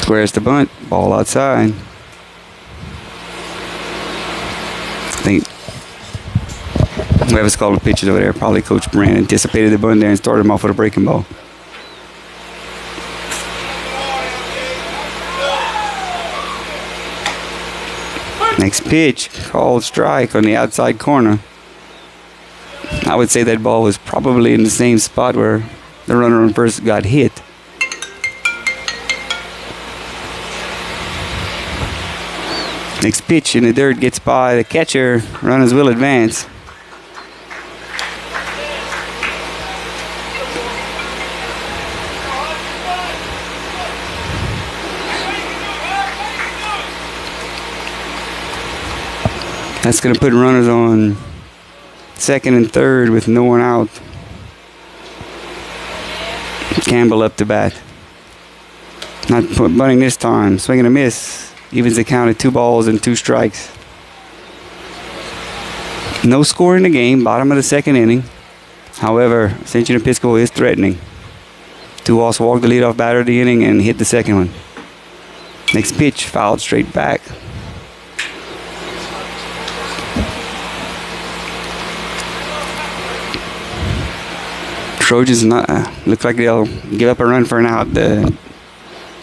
N: Squares the bunt, ball outside. I think whoever's called the pitches over there, probably Coach Brand, anticipated the bunt there and started him off with a breaking ball. Next pitch, called strike on the outside corner. I would say that ball was probably in the same spot where the runner on first got hit. Next pitch in the dirt gets by the catcher. Runners will advance. That's going to put runners on second and third with no one out. Campbell up to bat. Not bunting this time. Swing and a miss. Evens the count at 2 balls and 2 strikes. No score in the game. Bottom of the 2nd inning. However, Ascension Episcopal is threatening. Duos walked the leadoff batter of the inning and hit the second one. Next pitch, fouled straight back. Trojans look like they'll give up a run for an out. The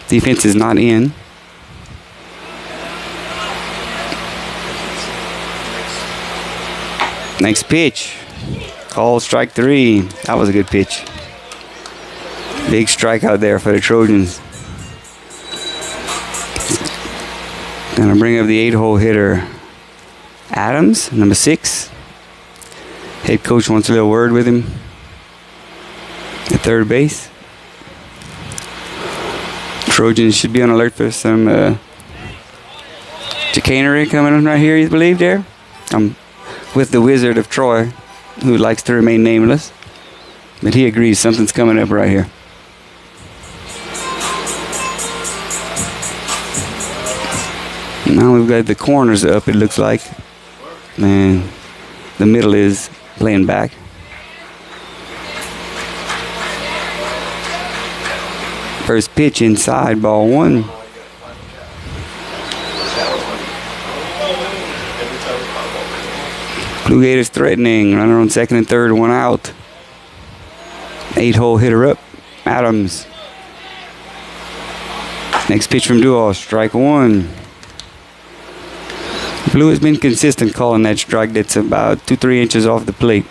N: defense is not in. Next pitch, called strike 3. That was a good pitch. Big strikeout there for the Trojans. Gonna bring up the 8-hole hitter, Adams, number 6. Head coach wants a little word with him at third base. Trojans should be on alert for some chicanery coming on right here, you believe there? With the Wizard of Troy, who likes to remain nameless. But he agrees something's coming up right here. Now we've got the corners up, it looks like. And the middle is playing back. First pitch inside, ball 1. Blue Gators threatening. Runner on second and third, 1 out. 8-hole hitter up. Adams. Next pitch from Dual. Strike 1. Blue has been consistent calling that strike that's about 2-3 inches off the plate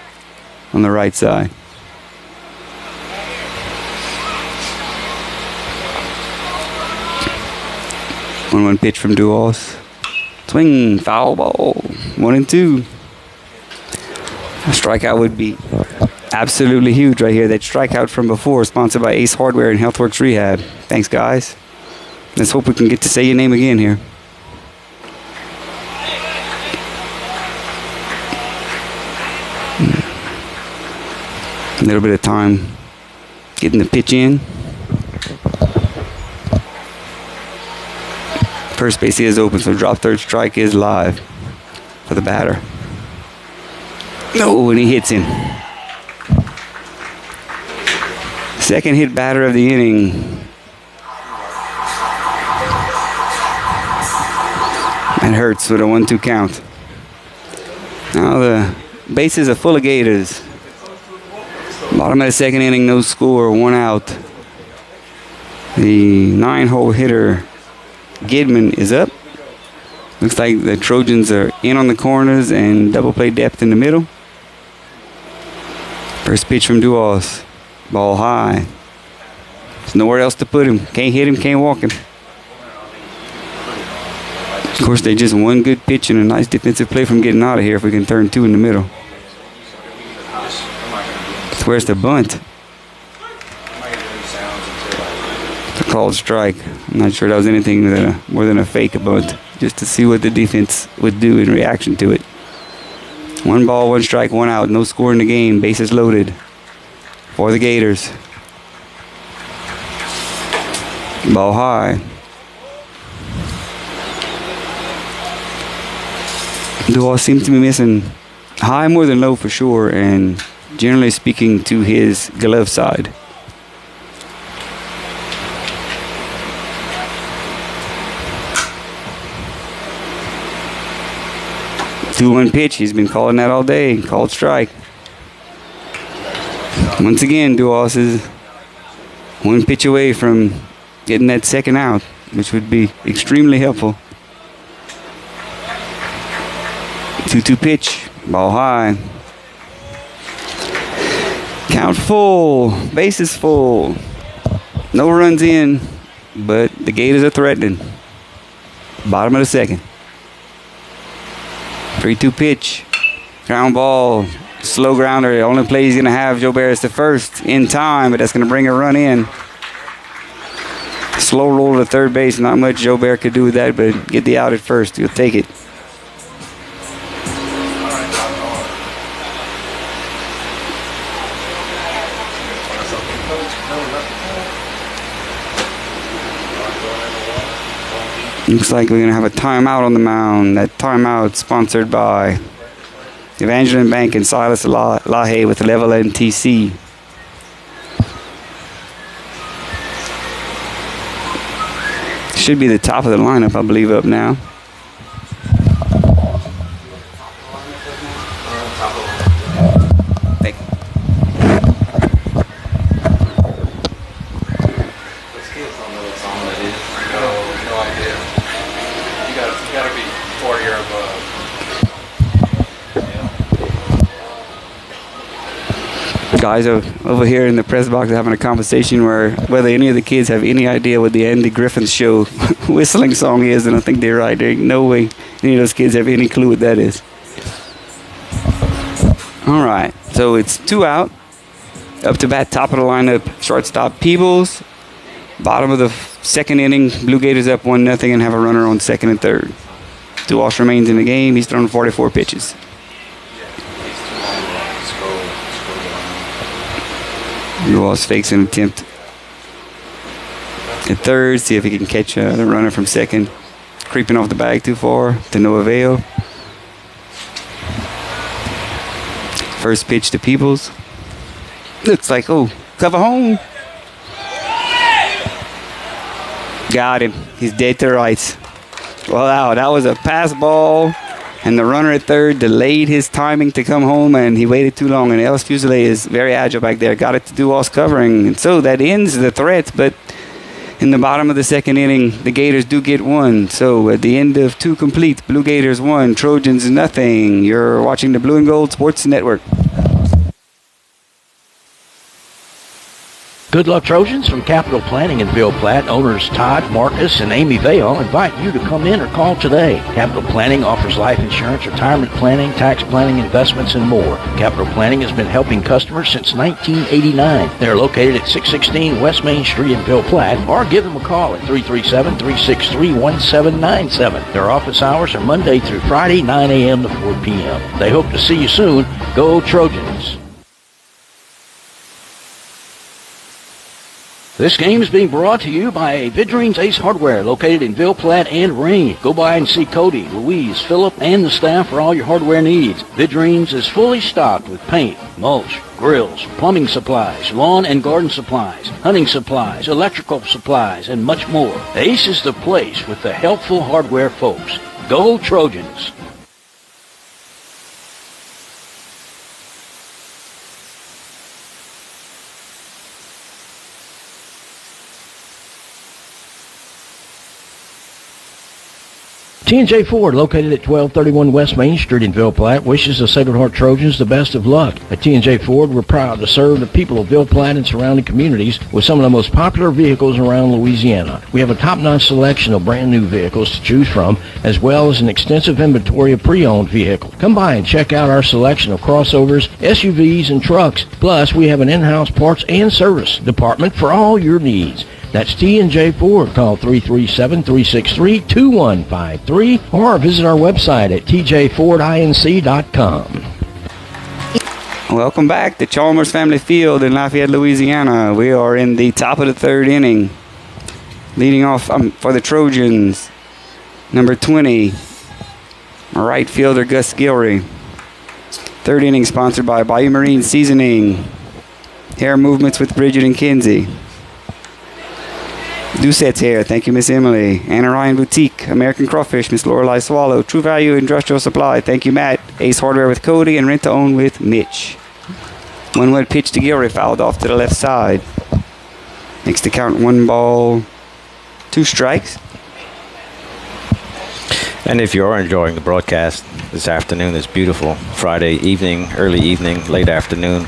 N: on the right side. One pitch from Duals. Swing, foul ball. 1-2. A strikeout would be absolutely huge right here. That strikeout from before, sponsored by Ace Hardware and Healthworks Rehab. Thanks, guys. Let's hope we can get to say your name again here. A little bit of time getting the pitch in. First base is open, so drop third strike is live for the batter. No, and he hits him. Second hit batter of the inning. That hurts with a 1-2 count. Now the bases are full of Gators. Bottom of the second inning, no score, 1 out. The 9-hole hitter Gidman is up. Looks like the Trojans are in on the corners and double play depth in the middle. First pitch from Duos. Ball high. There's nowhere else to put him. Can't hit him, can't walk him. Of course, they just one good pitch and a nice defensive play from getting out of here if we can turn 2 in the middle. So where's the bunt? It's a called strike. I'm not sure that was anything more than a fake bunt, just to see what the defense would do in reaction to it. 1 ball, 1 strike, 1 out. No score in the game. Bases loaded for the Gators. Ball high. Dual seems to be missing high more than low for sure, and generally speaking to his glove side. Two-one pitch. He's been calling that all day. Called strike. Once again, Duas is 1 pitch away from getting that second out, which would be extremely helpful. 2-2 pitch. Ball high. Count full. Bases full. No runs in, but the Gators are threatening. Bottom of the second. 3-2 pitch. Ground ball. Slow grounder. The only play he's going to have, Joe Barris to first in time, but that's going to bring a run in. Slow roll to third base. Not much Joe Bear could do with that, but get the out at first. He'll take it. Looks like we're going to have a timeout on the mound. That timeout sponsored by Evangeline Bank and Silas Lahaye with Level NTC. Should be the top of the lineup, I believe, up now. Thank you.
O: Those kids don't know what song that is. No idea. You gotta be 40 or above.
N: Guys over here in the press box are having a conversation where whether any of the kids have any idea what the Andy Griffin Show whistling song is, and I think they're right. There ain't no way any of those kids have any clue what that is. All right, so it's 2 out. Up to bat, top of the lineup, shortstop Peebles. Bottom of the second inning, Blue Gators up 1-0 and have a runner on second and third. Duas remains in the game. He's thrown 44 pitches. Duas fakes an attempt at third, see if he can catch the runner from second. Creeping off the bag too far, to no avail. First pitch to Peebles. Looks like, cover home. Got him. He's dead to rights. Wow, that was a pass ball And the runner at third delayed his timing to come home, and he waited too long. And Ellis Fuselier is very agile back there. Got it to Duos covering. And so that ends the threat. But in the bottom of the second inning, the Gators do get one. So at the end of 2 complete, Blue Gators 1, Trojans nothing. You're watching the Blue and Gold Sports Network.
A: Good luck, Trojans. From Capital Planning in Ville Platte, owners Todd, Marcus, and Amy Vale invite you to come in or call today. Capital Planning offers life insurance, retirement planning, tax planning, investments, and more. Capital Planning has been helping customers since 1989. They're located at 616 West Main Street in Ville Platte, or give them a call at 337-363-1797. Their office hours are Monday through Friday, 9 a.m. to 4 p.m. They hope to see you soon. Go Trojans! This game is being brought to you by Vidrine's Ace Hardware, located in Ville Platte and Rayne. Go by and see Cody, Louise, Phillip, and the staff for all your hardware needs. Vidrine's is fully stocked with paint, mulch, grills, plumbing supplies, lawn and garden supplies, hunting supplies, electrical supplies, and much more. Ace is the place with the helpful hardware folks. Go Trojans! T&J Ford, located at 1231 West Main Street in Ville Platte, wishes the Sacred Heart Trojans the best of luck. At T&J Ford, we're proud to serve the people of Ville Platte and surrounding communities with some of the most popular vehicles around Louisiana. We have a top-notch selection of brand-new vehicles to choose from, as well as an extensive inventory of pre-owned vehicles. Come by and check out our selection of crossovers, SUVs, and trucks. Plus, we have an in-house parts and service department for all your needs. That's T&J Ford. Call 337-363-2153 or visit our website at tjfordinc.com.
N: Welcome back to Chalmers Family Field in Lafayette, Louisiana. We are in the top of the third inning. Leading off for the Trojans, number 20, right fielder Gus Gilry. Third inning sponsored by Bayou Marine Seasoning, Hair Movements with Bridget and Kinsey, Doucette's Hair, thank you, Miss Emily. Anna Ryan Boutique, American Crawfish, Miss Lorelei Swallow. True Value Industrial Supply, thank you, Matt. Ace Hardware with Cody, and Rent to Own with Mitch. 1-1 pitch to Gilry, fouled off to the left side. Makes the count 1 ball, 2 strikes.
Q: And if you are enjoying the broadcast this afternoon, this beautiful Friday evening, early evening, late afternoon,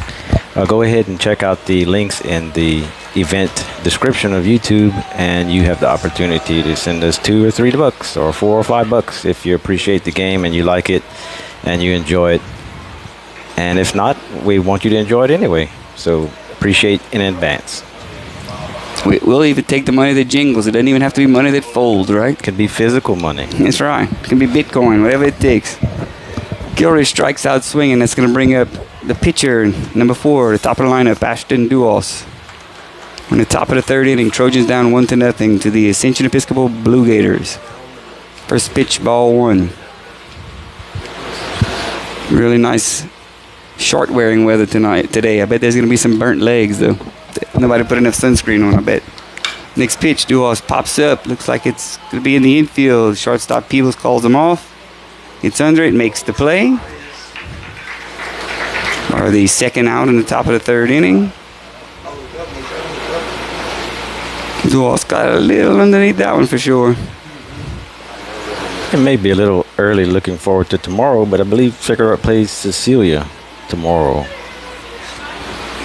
Q: go ahead and check out the links in the event description of YouTube, and you have the opportunity to send us $2 or $3 or $4 or $5 if you appreciate the game and you like it and you enjoy it. And if not, we want you to enjoy it anyway. So appreciate in advance.
N: We'll even take the money that jingles. It doesn't even have to be money that folds, right?
Q: It can be physical money.
N: That's right. It can be Bitcoin, whatever it takes. Gilry strikes out swinging. That's going to bring up the pitcher, number 4, the top of the lineup, Ashton Duos. On the top of the third inning, Trojans down 1-0 to the Ascension Episcopal Blue Gators. First pitch, ball 1. Really nice short wearing weather today. I bet there's going to be some burnt legs, though. Nobody put enough sunscreen on, I bet. Next pitch, Duos pops up. Looks like it's going to be in the infield. Shortstop Peebles calls him off. Gets under it, makes the play. Or the second out in the top of the third inning. Duos got a little underneath that one for sure.
Q: It may be a little early looking forward to tomorrow, but I believe Sacred Heart plays Cecilia tomorrow.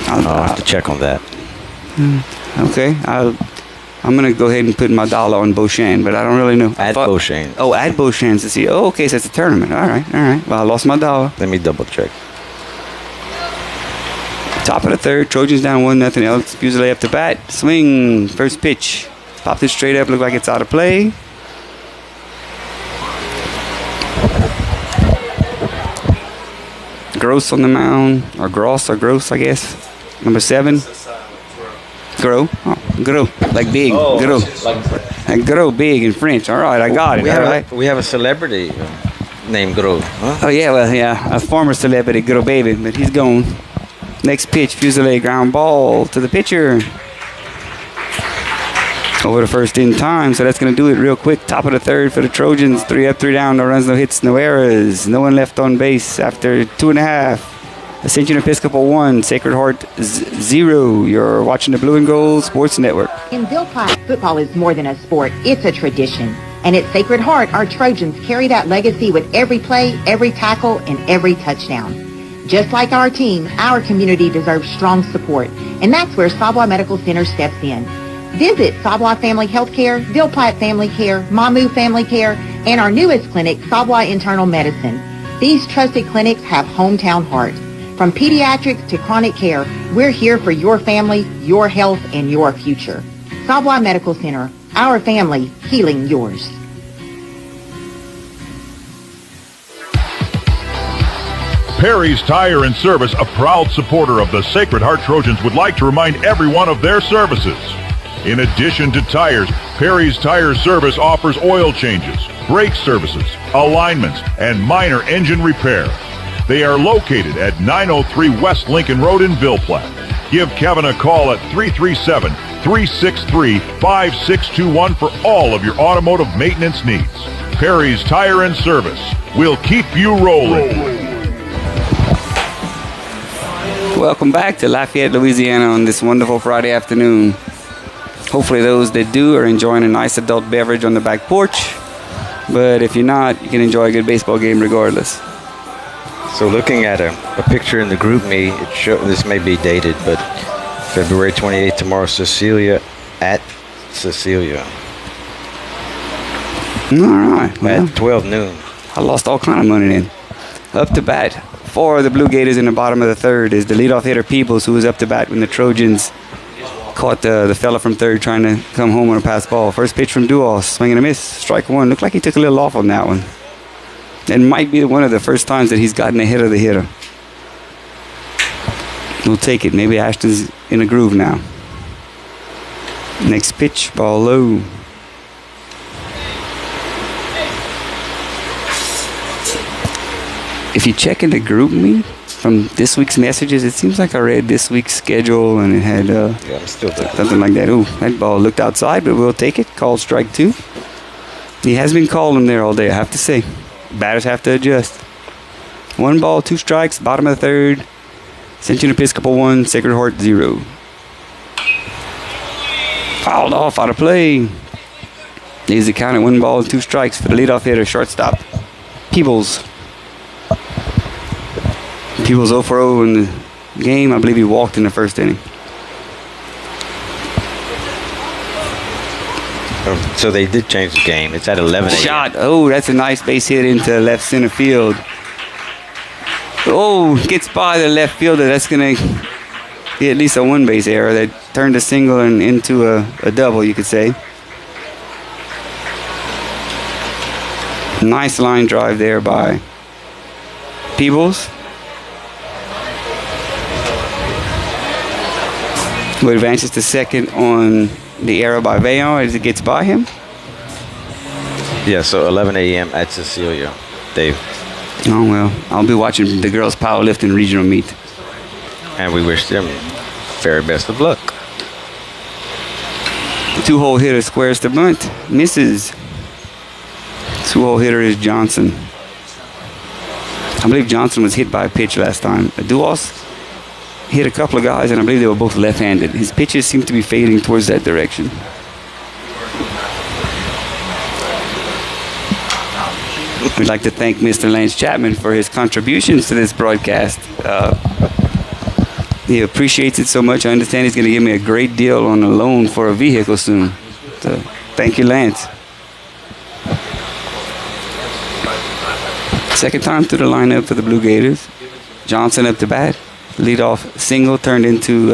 Q: I'll have to check on that.
N: Okay. I'm going to go ahead and put my dollar on Beauchamp, but I don't really know.
Q: At Beauchamp.
N: Oh, at Beauchamp Cecilia. Oh, okay, so it's a tournament. All right. Well, I lost my dollar.
Q: Let me double check.
N: Top of the third, Trojans down 1-0. Ellis Fuselier up to bat. Swing, first pitch. Popped it straight up, looked like it's out of play. Gross on the mound, or Gross, I guess. Number 7. Grow. Oh, Grow. Like big. Grow. Like Grow, big in French. All right, I got it.
Q: We have a celebrity named Grow. Huh?
N: Oh, yeah, well, yeah. A former celebrity, Grow Baby, but he's gone. Next pitch, Fuselier ground ball to the pitcher. over the first in time, so that's going to do it real quick. Top of the third for the Trojans. 3 up, 3 down. No runs, no hits, no errors. No one left on base after 2.5. Ascension Episcopal 1, Sacred Heart 0. You're watching the Blue and Gold Sports Network.
B: In Dill Pot, football is more than a sport. It's a tradition. And at Sacred Heart, our Trojans carry that legacy with every play, every tackle, and every touchdown. Just like our team, our community deserves strong support. And that's where Savoy Medical Center steps in. Visit Savoy Family Healthcare, Dill Pot Family Care, Mamu Family Care, and our newest clinic, Savoy Internal Medicine. These trusted clinics have hometown heart. From pediatrics to chronic care, we're here for your family, your health, and your future. Savoy Medical Center, our family, healing yours.
C: Perry's Tire and Service, a proud supporter of the Sacred Heart Trojans, would like to remind everyone of their services. In addition to tires, Perry's Tire Service offers oil changes, brake services, alignments, and minor engine repair. They are located at 903 West Lincoln Road in Ville Platte. Give Kevin a call at 337-363-5621 for all of your automotive maintenance needs. Perry's Tire and Service will keep you rolling.
N: Welcome back to Lafayette, Louisiana on this wonderful Friday afternoon. Hopefully those that do are enjoying a nice adult beverage on the back porch. But if you're not, you can enjoy a good baseball game regardless.
Q: So looking at a picture in the group me, this may be dated, but February 28th tomorrow, Cecilia at Cecilia.
N: All right. Well,
Q: at 12 noon.
N: I lost all kind of money then. Up to bat for the Blue Gators in the bottom of the third is the leadoff hitter Peebles, who was up to bat when the Trojans caught the fella from third trying to come home on a pass ball. First pitch from Duos, swing and a miss, strike one. Looked like he took a little off on that one. It might be one of the first times that he's gotten ahead of the hitter. We'll take it. Maybe Ashton's in a groove now. Next pitch, ball low. If you check in the group me from this week's messages, it seems like I read this week's schedule and it had
Q: I'm still
N: something like that. Ooh, that ball looked outside, but we'll take it. Called strike 2. He has been calling there all day, I have to say. Batters have to adjust. 1 ball, 2 strikes, bottom of the third. Ascension Episcopal 1, Sacred Heart 0. Fouled off out of play. There's the count at 1 ball and 2 strikes for the leadoff hitter, shortstop Peebles. Peebles 0 for 0 in the game. I believe he walked in the first inning.
Q: So they did change the game. It's at 11 a.m.
N: Shot. Oh, that's a nice base hit into left center field. Oh, gets by the left fielder. That's going to be at least a 1 base error that turned a single and into a double, you could say. Nice line drive there by Peebles. Who advances to second on the error by Vayon as it gets by him.
Q: Yeah, so 11 a.m. at Cecilia, Dave.
N: Oh, well, I'll be watching the girls' powerlifting regional meet.
Q: And we wish them very best of luck.
N: 2-hole hitter squares the bunt. Misses. 2-hole hitter is Johnson. I believe Johnson was hit by a pitch last time. Duos hit a couple of guys, and I believe they were both left-handed. His pitches seem to be fading towards that direction. We'd like to thank Mr. Lance Chapman for his contributions to this broadcast. He appreciates it so much. I understand he's going to give me a great deal on a loan for a vehicle soon. So, thank you, Lance. Second time through the lineup for the Blue Gators. Johnson up to bat. Leadoff single turned into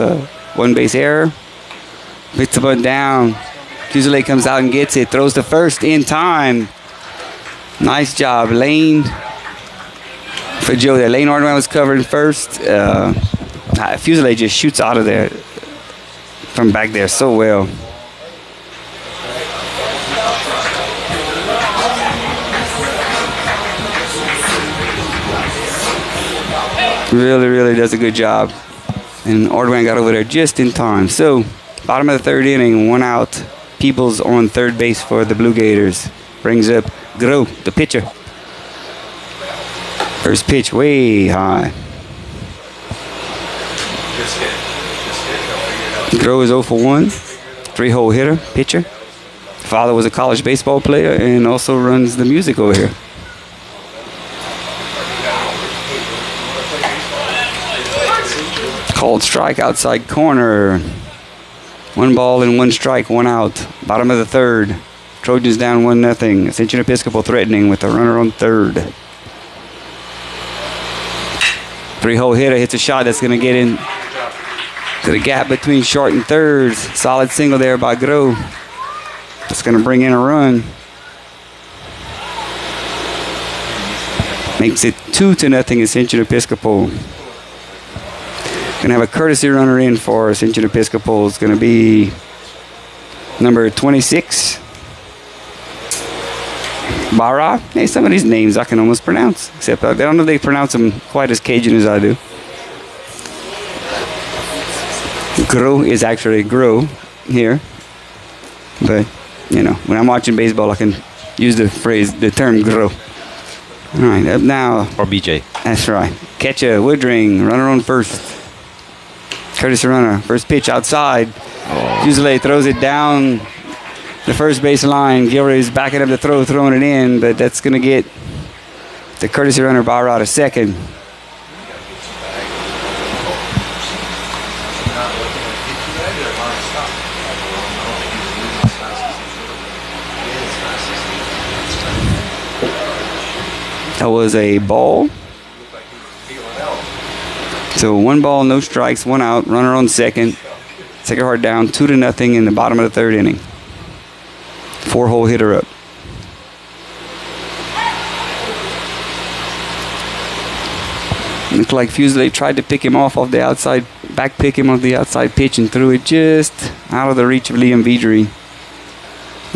N: 1 base error. Hits the bunt down. Fusilier comes out and gets it. Throws to first in time. Nice job, Lane. For Joe there. Lane Ordwine was covering first. Fusilier just shoots out of there from back there so well. Really, really does a good job. And Ordwine got over there just in time. So, bottom of the third inning, 1 out. Peebles on third base for the Blue Gators. Brings up Groh, the pitcher. First pitch way high. Groh is 0 for 1. 3-hole hitter, pitcher. Father was a college baseball player and also runs the music over here. Called strike outside corner. 1 ball and 1 strike, 1 out. Bottom of the third. Trojans down 1-0. Ascension Episcopal threatening with a runner on third. 3-hole hitter hits a shot that's going to get in to the gap between short and third. Solid single there by Groh. That's going to bring in a run. Makes it 2-0 Ascension Episcopal. Going to have a courtesy runner in for Ascension Episcopal. It's going to be number 26. Bara. Hey, some of these names I can almost pronounce. Except I don't know if they pronounce them quite as Cajun as I do. Groh is actually Groh here. But, you know, when I'm watching baseball, I can use the term Groh. All right, up now.
Q: Or BJ.
N: That's right. Catcher, Woodring, runner on first. Courtesy runner, first pitch outside. Fusilier throws it down the first base line. Gilroy is backing up the throw, throwing it in, but that's going to get the courtesy runner Barra to second. That was a ball. So 1 ball, no strikes, 1 out, runner on second. Sacred Heart down 2-0 in the bottom of the third inning. 4-hole hitter up. Looked like Fusilier tried to pick him off the outside, back pick him off the outside pitch and threw it just out of the reach of Liam Vidri.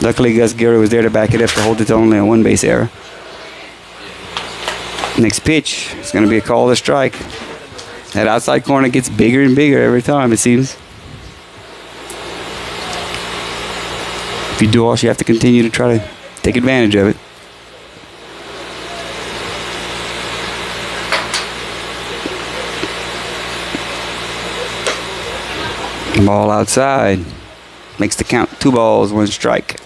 N: Luckily, Gus Gary was there to back it up to hold it to only a 1-base error. Next pitch is going to be a call to strike. That outside corner gets bigger and bigger every time, it seems. If you do all, you have to continue to try to take advantage of it. Ball outside. Makes the count 2 balls, 1 strike.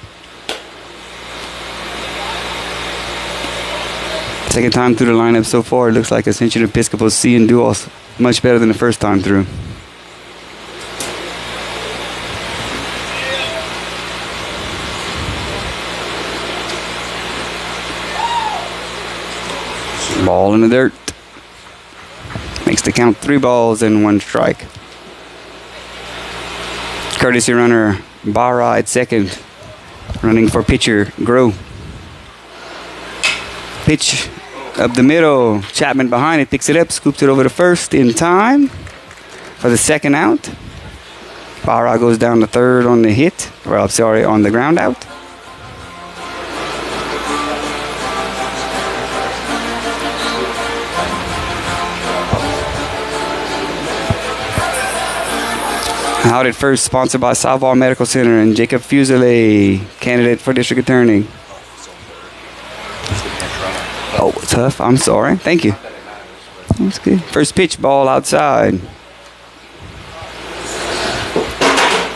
N: Second time through the lineup so far, it looks like Ascension Episcopal is seeing duels much better than the first time through. Ball in the dirt. Makes the count 3 balls and 1 strike. Courtesy runner Barra at second. Running for pitcher Groh. Pitch up the middle. Chapman behind it, picks it up, scoops it over to first in time for the second out. Barra goes down to third on the hit. Well, I'm sorry, on the ground out. Out at first, sponsored by Southall Medical Center and Jacob Fusilier, candidate for district attorney. Oh, tough. I'm sorry. Thank you. That's good. First pitch, ball outside.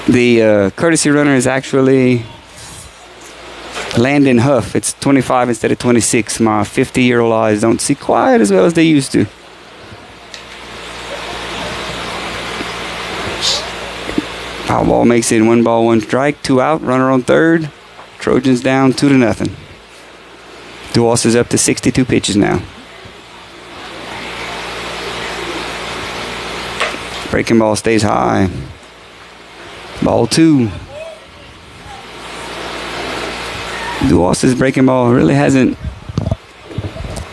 N: The courtesy runner is actually Landon Huff. It's 25 instead of 26. My 50-year-old eyes don't see quite as well as they used to. Foul ball makes it 1 ball, 1 strike, 2 out, runner on third. Trojans down 2-0. Duos is up to 62 pitches now. Breaking ball stays high. Ball 2. Duos' breaking ball really hasn't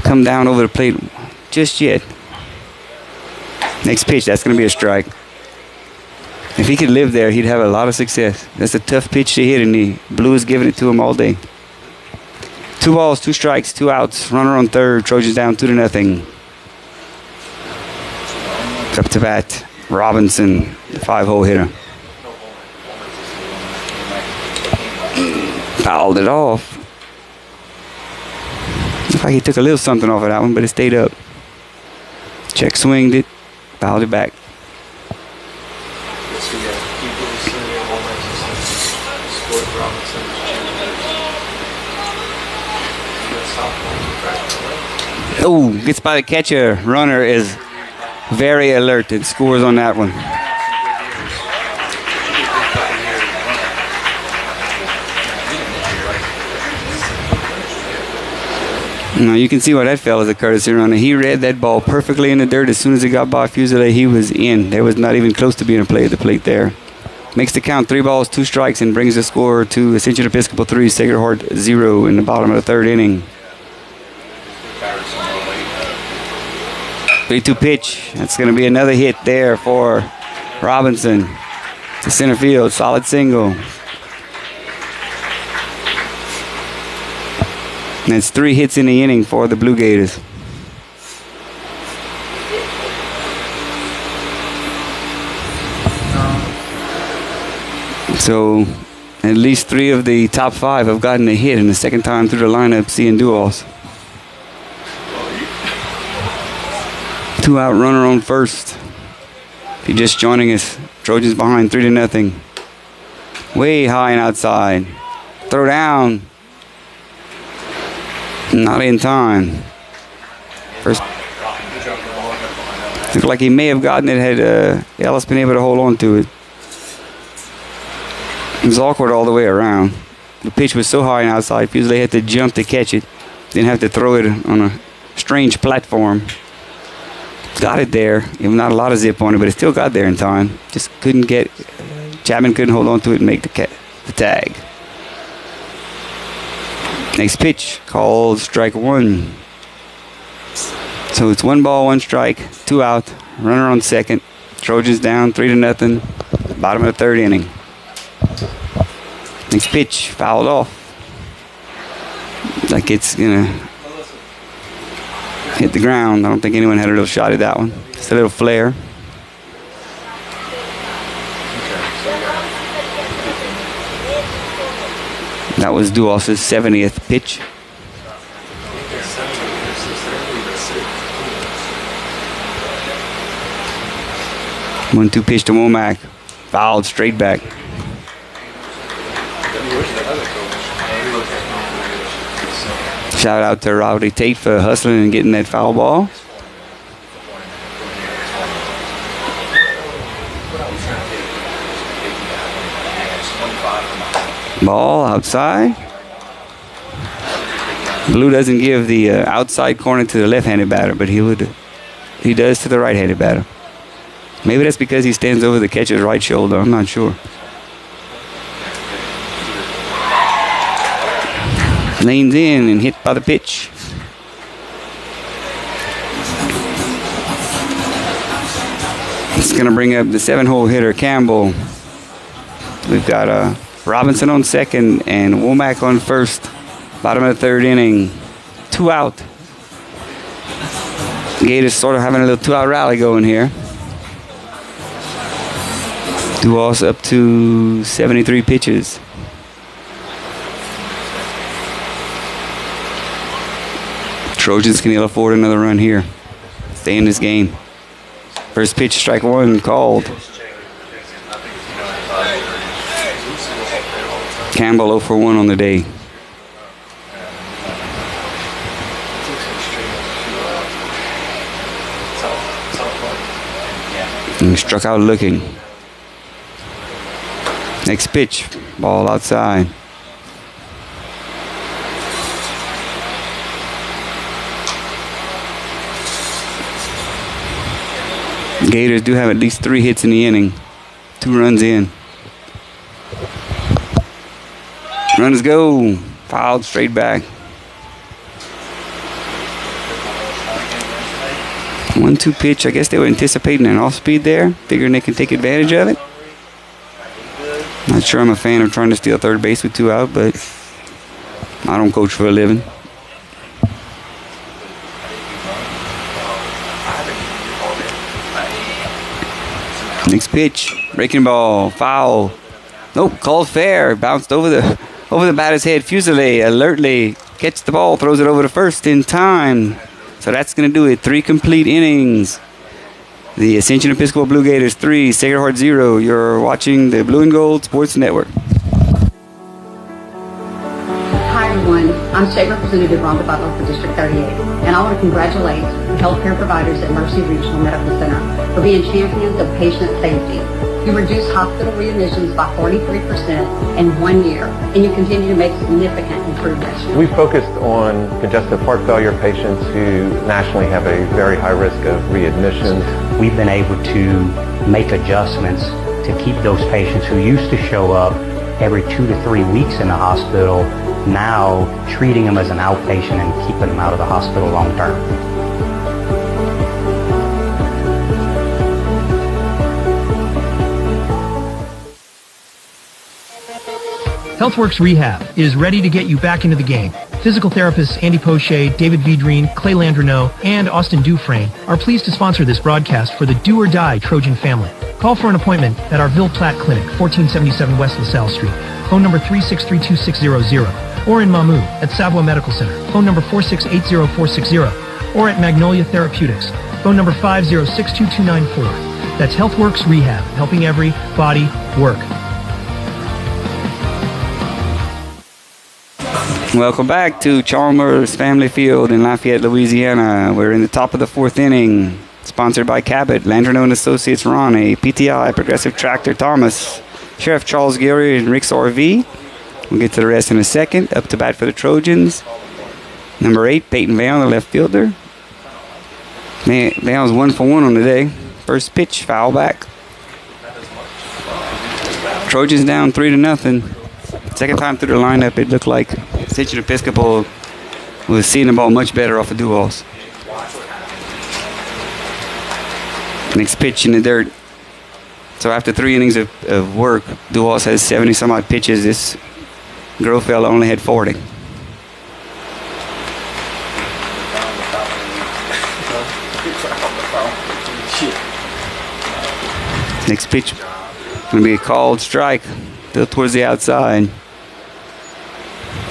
N: come down over the plate just yet. Next pitch, that's going to be a strike. If he could live there, he'd have a lot of success. That's a tough pitch to hit, and the Blue is giving it to him all day. 2 balls, 2 strikes, 2 outs. Runner on third. Trojans down 2-0. Up to bat, Robinson, the 5-hole hitter. Fouled it off. Looks like he took a little something off of that one, but it stayed up. Check swinged it, fouled it back. Oh, gets by the catcher. Runner is very alert and scores on that one. Now you can see why that fell as a courtesy runner. He read that ball perfectly in the dirt. As soon as it got by Fusilier, he was in. There was not even close to being a play at the plate there. Makes the count 3 balls, 2 strikes, and brings the score to Ascension Episcopal 3, Sacred Heart 0 in the bottom of the third inning. 3-2 pitch. That's going to be another hit there for Robinson to center field. Solid single. And it's 3 hits in the inning for the Blue Gators. So at least 3 of the top 5 have gotten a hit in the second time through the lineup seeing duels. 2 out, runner on first. If you're just joining us, Trojans behind 3-0. Way high and outside. Throw down. Not in time. First. Looked like he may have gotten it had Ellis been able to hold on to it. It was awkward all the way around. The pitch was so high and outside, Fusilier had to jump to catch it. Didn't have to throw it on a strange platform. Got it there. Even not a lot of zip on it, but it still got there in time. Just couldn't get. Chapman couldn't hold on to it and make the tag. Next pitch called strike 1. So it's 1 ball, 1 strike, 2 out, runner on second. Trojans down 3-0. Bottom of the third inning. Next pitch fouled off. Like it's gonna hit the ground. I don't think anyone had a real shot at that one. Just a little flare. That was Duos's 70th pitch. One-two pitch to Womack. Fouled straight back. Shout out to Rowdy Tate for hustling and getting that foul ball. Ball outside. Blue doesn't give the outside corner to the left-handed batter, but he does to the right-handed batter. Maybe that's because he stands over the catcher's right shoulder. I'm not sure. Leans in and hit by the pitch. It's going to bring up the 7-hole hitter, Campbell. We've got Robinson on second and Womack on first. Bottom of the third inning. 2 out. Gators sort of having a little 2-out rally going here. Duos up to 73 pitches. Trojans can ill afford another run here. Stay in this game. First pitch, strike 1 called. Campbell 0 for 1 on the day. And struck out looking. Next pitch, ball outside. Gators do have at least 3 hits in the inning. 2 runs in. Runners go. Fouled straight back. 1-2 pitch. I guess they were anticipating an off speed there, figuring they can take advantage of it. Not sure I'm a fan of trying to steal third base with 2 out, but I don't coach for a living. Next pitch, breaking ball, foul. Nope, called fair. Bounced over the Over the batter's head, Fuselier alertly gets the ball, throws it over to first in time. So that's going to do it. 3 complete innings. The Ascension Episcopal Blue Gators 3, Sacred Heart 0. You're watching the Blue and Gold Sports Network.
D: Hi everyone, I'm State Representative Rhonda Butler for District 38, and I want to congratulate healthcare providers at Mercy Regional Medical Center for being champions of patient safety. You reduced hospital readmissions by 43% in 1 year, and you continue to make significant improvements.
E: We focused on congestive heart failure patients who nationally have a very high risk of readmissions.
F: We've been able to make adjustments to keep those patients who used to show up every 2 to 3 weeks in the hospital, now treating them as an outpatient and keeping them out of the hospital long term.
G: HealthWorks Rehab is ready to get you back into the game. Physical therapists Andy Poche, David Vidrine, Clay Landreneau, and Austin Dufresne are pleased to sponsor this broadcast for the Do or Die Trojan family. Call for an appointment at our Ville Platte Clinic, 1477 West LaSalle Street, phone number 3632600, or in Mamou at Savoie Medical Center, phone number 4680460, or at Magnolia Therapeutics, phone number 5062294. That's HealthWorks Rehab, helping every body work.
N: Welcome back to Chalmers Family Field in Lafayette, Louisiana. We're in the top of the 4th inning. Sponsored by Cabot, Landreneau and Associates Ronnie, PTI, Progressive Tractor Thomas, Sheriff Charles Gary, and Rick's RV. We'll get to the rest in a second. Up to bat for the Trojans. Number 8, Peyton Vail, the left fielder. Vail's 1 for 1 on the day. First pitch, foul back. Trojans down 3-0. Second time through the lineup, it looked like Ascension Episcopal was seeing the ball much better off of Duval's. Next pitch in the dirt. So after 3 innings of work, Duval's has 70 some odd pitches. This Grofella only had 40. Next pitch going to be a called strike. Still towards the outside.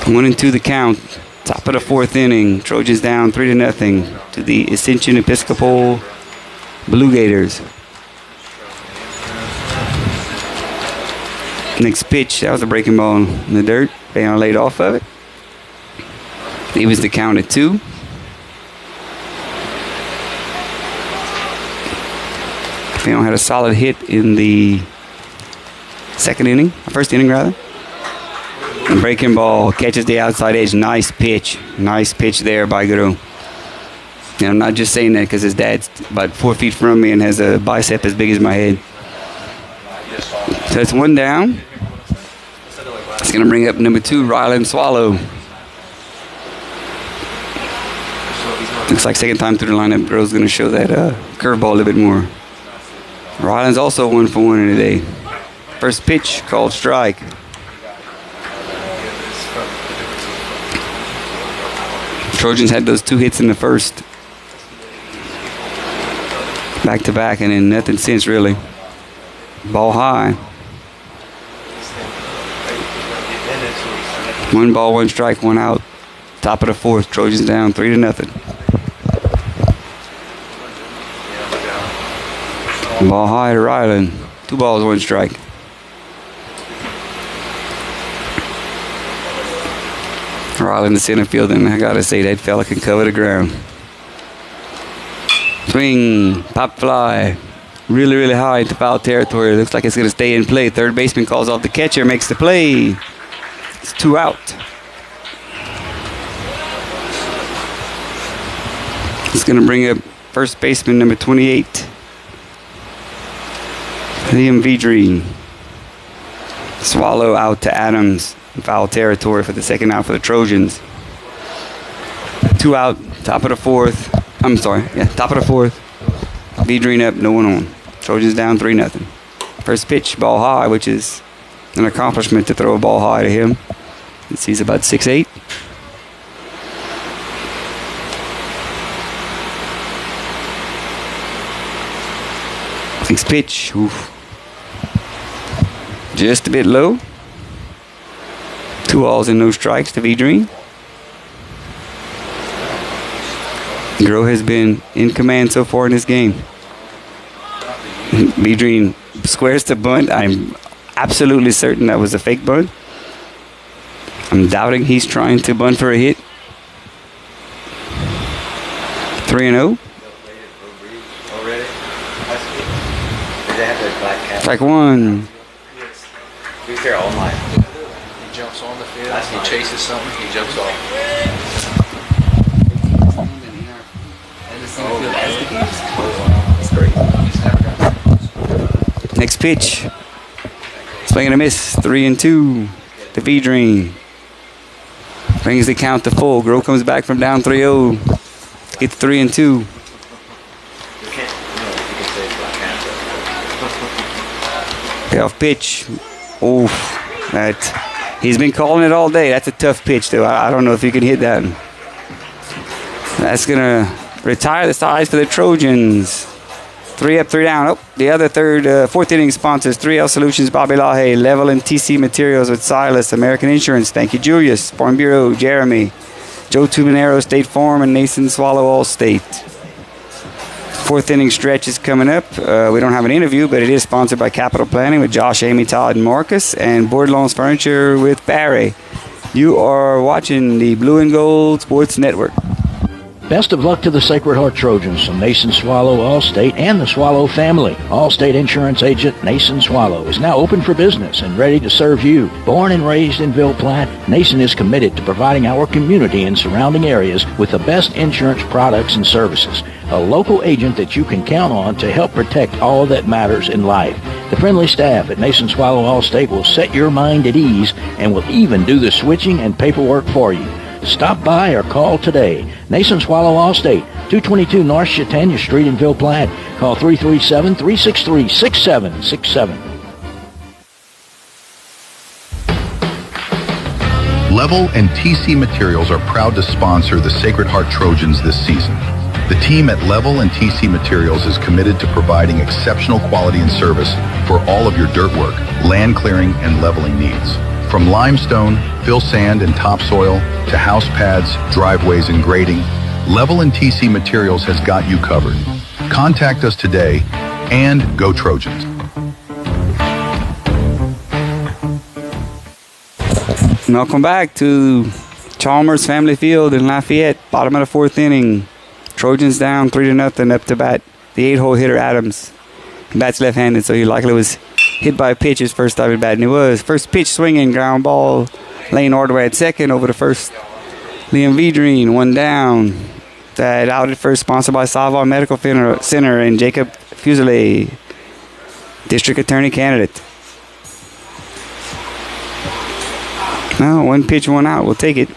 N: 1-2 the count. Top of the 4th inning. Trojans down 3-0 to the Ascension Episcopal Blue Gators. Next pitch. That was a breaking ball in the dirt. Bayon laid off of it. He was the count at 2. Bayon had a solid hit in the first inning rather. And breaking ball, catches the outside edge. Nice pitch there by Guru. And I'm not just saying that because his dad's about 4 feet from me and has a bicep as big as my head. So it's 1 down. It's going to bring up number 2, Ryland Swallow. Looks like second time through the lineup, Guru's going to show that curveball a little bit more. Ryland's also 1 for 1 in the day. First pitch, called strike. Trojans had those 2 hits in the first. Back to back, and then nothing since really. Ball high. 1 ball, 1 strike, 1 out. Top of the 4th, Trojans down 3-0. Ball high to Ryland. 2 balls, 1 strike. Ryland the center field, and I gotta say that fella can cover the ground. Swing, pop fly, really, really high into foul territory. Looks like it's gonna stay in play. Third baseman calls off the catcher, makes the play. It's 2 out. It's gonna bring up first baseman number 28, Liam Vidrine. Swallow out to Adams. Foul territory for the second out for the Trojans. 2 out, top of the 4th. Top of the 4th. Vidrine up, no one on. Trojans down 3-0. First pitch, ball high, which is an accomplishment to throw a ball high to him. He's about 6'8". Next pitch, oof. Just a bit low. 2 balls and no strikes to Vidrine. Groh has been in command so far in this game. Vidrine squares to bunt. I'm absolutely certain that was a fake bunt. I'm doubting he's trying to bunt for a hit. 3-0. Strike one.
O: He's here all night. He jumps on the field. He chases something. He jumps off.
N: Next pitch. Swing and a miss. 3-2 to Vidrine. Brings the count to full. Groh comes back from down 3-0. It's 3-2. Payoff pitch. Oof. He's been calling it all day. That's a tough pitch, though. I don't know if he can hit that. That's going to retire the sides for the Trojans. 3 up, 3 down. Oh, the other fourth inning sponsors, 3L Solutions, Bobby Lahe, Level and TC Materials with Silas, American Insurance. Thank you, Julius. Farm Bureau, Jeremy. Joe Tubanero, State Farm, and Nathan Swallow, Allstate. Fourth inning stretch is coming up. We don't have an interview, but it is sponsored by Capital Planning with Josh, Amy, Todd, and Marcus, and Board Lawns Furniture with Barry. You are watching the Blue and Gold Sports Network.
A: Best of luck to the Sacred Heart Trojans from Nason Swallow, Allstate, and the Swallow family. Allstate Insurance Agent Nason Swallow is now open for business and ready to serve you. Born and raised in Ville Platte, Nason is committed to providing our community and surrounding areas with the best insurance products and services. A local agent that you can count on to help protect all that matters in life. The friendly staff at Nason Swallow Allstate will set your mind at ease and will even do the switching and paperwork for you. Stop by or call today. Nason Swallow Allstate, 222 North Chautauqua Street in Ville Platte. Call 337-363-6767.
H: Level and TC Materials are proud to sponsor the Sacred Heart Trojans this season. The team at Level and TC Materials is committed to providing exceptional quality and service for all of your dirt work, land clearing, and leveling needs. From limestone, fill sand, and topsoil to house pads, driveways, and grading, Level and TC Materials has got you covered. Contact us today and go Trojans.
N: Welcome back to Chalmers Family Field in Lafayette, bottom of the fourth inning. Trojans down 3-0 up to bat. The 8-hole hitter Adams. He bats left-handed, so he likely was hit by a pitch his first time at bat, and it was. First pitch swinging, ground ball. Lane Ordway at second over the first. Liam Vidrine, 1 down. That out at first, sponsored by Savon Medical Center and Jacob Fuselier, District Attorney candidate. Now, 1 pitch, 1 out. We'll take it.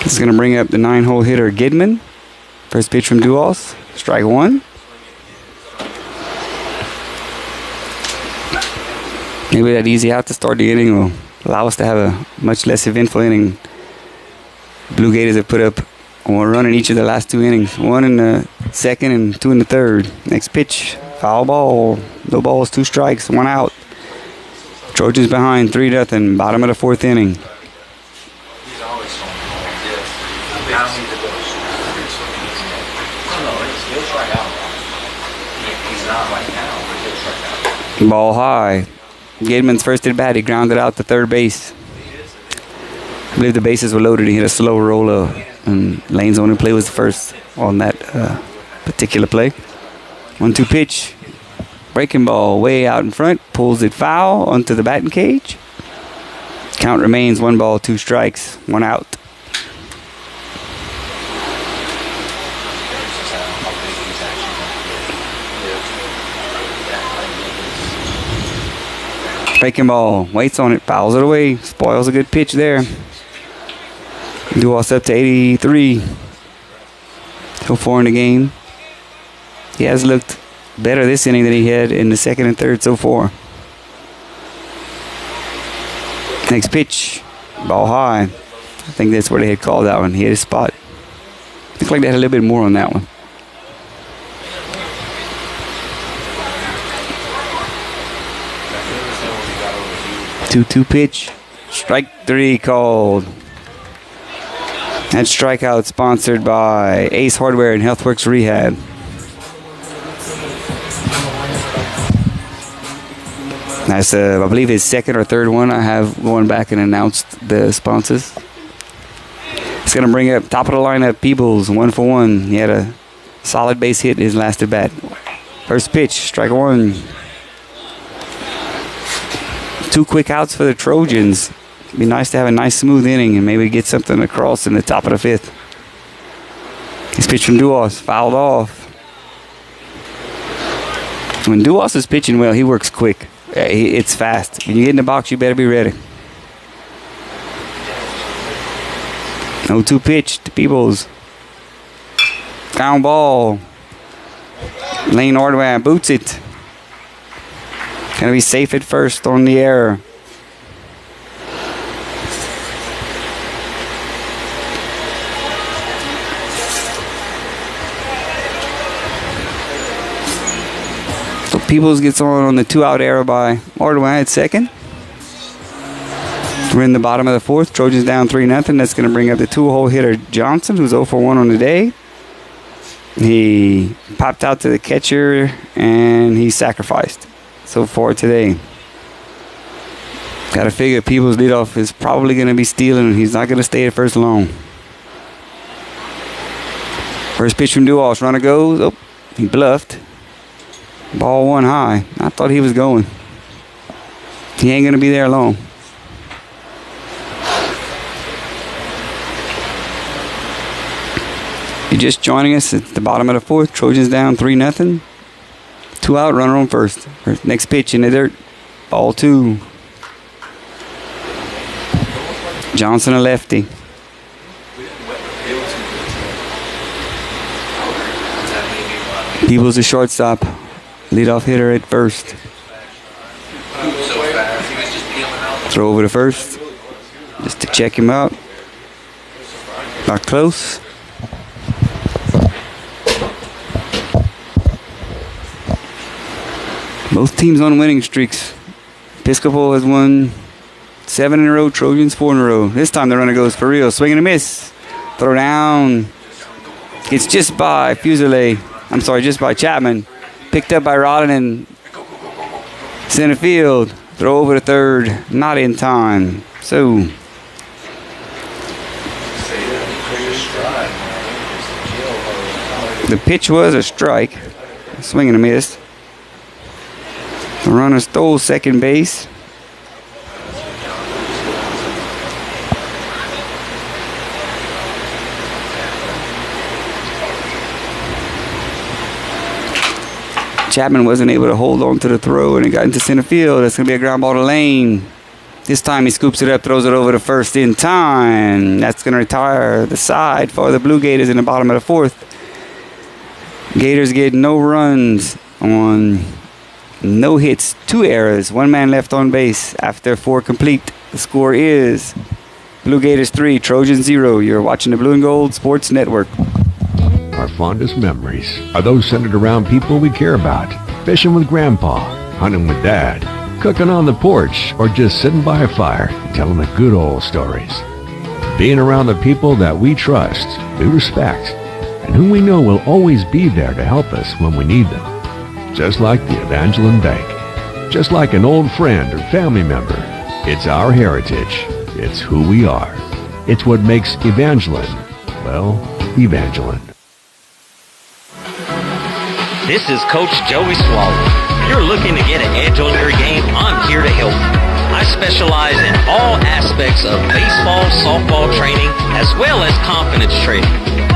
N: This is going to bring up the 9-hole hitter Gidman. First pitch from Duos. Strike 1. Maybe that easy out to start the inning will allow us to have a much less eventful inning. Blue Gators have put up 1 run in each of the last 2 innings. 1 in the second and 2 in the third. Next pitch, foul ball. No balls, 2 strikes, 1 out. Trojans behind 3-0, bottom of the fourth inning. Ball high. Gidman's first at bat, he grounded out to third base. I believe the bases were loaded. He hit a slow roller, and Lane's only play was the first on that particular play. 1-2 pitch. Breaking ball way out in front. Pulls it foul onto the batting cage. Count remains 1 ball, 2 strikes, 1 out. Breaking ball, waits on it, fouls it away, spoils a good pitch there. Duos up to 83. So 4 in the game. He has looked better this inning than he had in the second and third so far. Next pitch, ball high. I think that's where they had called that one. He hit his spot. Looked like they had a little bit more on that one. 2-2 pitch. Strike 3 called. That strikeout sponsored by Ace Hardware and Healthworks Rehab. That's, I believe, his second or third one. I have gone back and announced the sponsors. It's going to bring up top of the lineup, Peebles, 1-for-1. He had a solid base hit in his last at bat. First pitch, strike 1. 2 quick outs for the Trojans. It'd be nice to have a nice smooth inning and maybe get something across in the top of the 5th. This pitch from Duos, fouled off. When Duos is pitching well, he works quick. It's fast. When you get in the box, you better be ready. 0-2 pitch to Peebles. Ground ball. Lane Ordway boots it. Gonna be safe at first on the error. So Peebles gets on the 2-out error by Ordway at second. We're in the bottom of the 4th. Trojans down 3-0. That's going to bring up the 2-hole hitter Johnson, who's 0-for-1 on the day. He popped out to the catcher and he sacrificed so far today. Got to figure Peebles' leadoff is probably going to be stealing. He's not going to stay at first long. First pitch from Duos. Runner goes. Oh, he bluffed. Ball 1 high. I thought he was going. He ain't going to be there long. You're just joining us at the bottom of the 4th. Trojans down 3-0. 2 out, runner on first. Next pitch in the dirt. Ball 2. Johnson a lefty. Peebles a shortstop. Leadoff hitter at first. Throw over to first. Just to check him out. Not close. Both teams on winning streaks. Episcopal has won 7 in a row. Trojans 4 in a row. This time the runner goes for real. Swing and a miss. Throw down. Gets just by Fusilier. I'm sorry, just by Chapman. Picked up by Rodden in center field. Throw over to third. Not in time. So the pitch was a strike. Swing and a miss. The runner stole second base. Chapman wasn't able to hold on to the throw and it got into center field. That's going to be a ground ball to Lane. This time he scoops it up, throws it over to first in time. That's going to retire the side for the Blue Gators in the bottom of the 4th. Gators get no runs on no hits, 2 errors, 1 man left on base after 4 complete. The score is Blue Gators 3, Trojans 0. You're watching the Blue and Gold Sports Network.
I: Our fondest memories are those centered around people we care about. Fishing with Grandpa, hunting with Dad, cooking on the porch, or just sitting by a fire telling the good old stories. Being around the people that we trust, we respect, and whom we know will always be there to help us when we need them. Just like the Evangeline Bank. Just like an old friend or family member. It's our heritage. It's who we are. It's what makes Evangeline, well, Evangeline.
J: This is Coach Joey Swallow. If you're looking to get an edge on your game, I'm here to help you. I specialize in all aspects of baseball, softball training, as well as confidence training.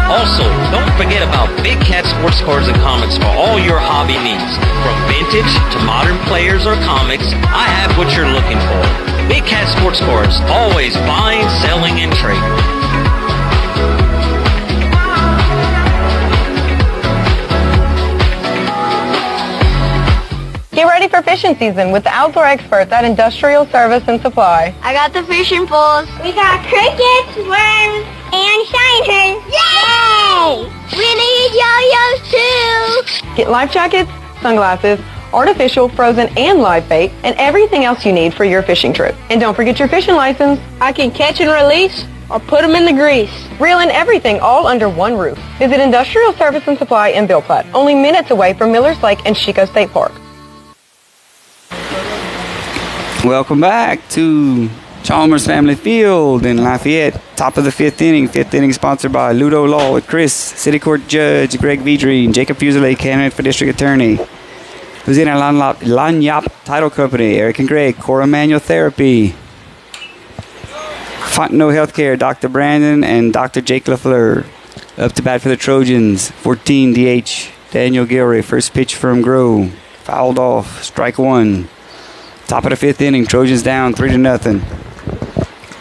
J: Also, don't forget about Big Cat sports cards and comics for all your hobby needs. From vintage to modern players or comics, I have what you're looking for. Big Cat sports cards, always buying, selling, and trading.
K: Get ready for fishing season with the outdoor experts at Industrial Service and Supply.
L: I got the fishing poles. We got crickets, worms, and shiners. Yay! We need yo-yos too.
K: Get life jackets, sunglasses, artificial, frozen, and live bait, and everything else you need for your fishing trip. And don't forget your fishing license.
M: I can catch and release or put them in the grease.
K: Reel in everything all under one roof. Visit Industrial Service and Supply in Bill Platte, only minutes away from Millers Lake and Chico State Park.
N: Welcome back to Chalmers Family Field in Lafayette. Top of the fifth inning. Fifth inning sponsored by Ludo Law with Chris, City Court Judge Greg Vidrine, Jacob Fuselier, candidate for District Attorney. Who's in Lanyap Title Company, Eric and Greg, Cora Manual Therapy. Fontenot Healthcare, Dr. Brandon and Dr. Jake LaFleur. Up to bat for the Trojans, 14 DH, Daniel Gilray. First pitch from Groh. Fouled off, strike one. Top of the fifth inning, Trojans down 3-0.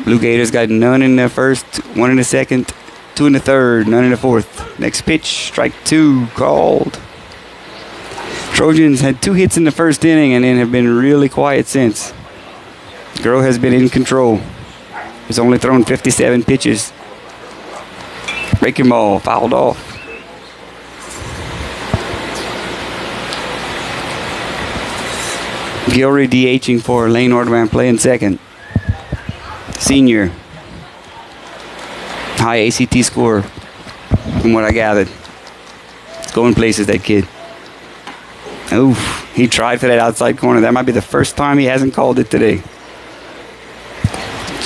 N: Blue Gators got none in the first, one in the second, two in the third, none in the fourth. Next pitch, strike two, called. Trojans had 2 hits in the first inning and then have been really quiet since. Groh has been in control. He's only thrown 57 pitches. Breaking ball, fouled off. Gilray DHing for Lane Ordway, playing second. Senior. High ACT score, from what I gathered. It's going places, that kid. Oof, he tried for that outside corner. That might be the first time he hasn't called it today.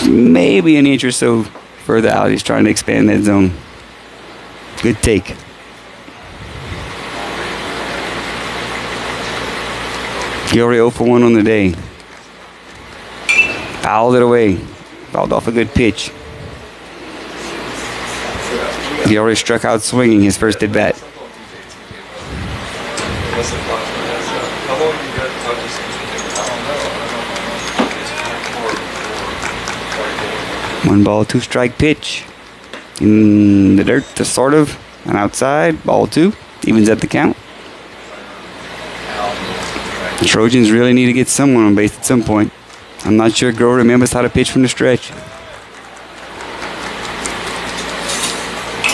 N: Maybe an inch or so further out. He's trying to expand that zone. Good take. Gilray 0 for 1 on the day. Fouled it away. Fouled off a good pitch. Gilray struck out swinging his first at bat. One ball, 2 strike pitch. In the dirt, sort of. And outside, ball 2. Evens at the count. The Trojans really need to get someone on base at some point. I'm not sure Groh remembers how to pitch from the stretch.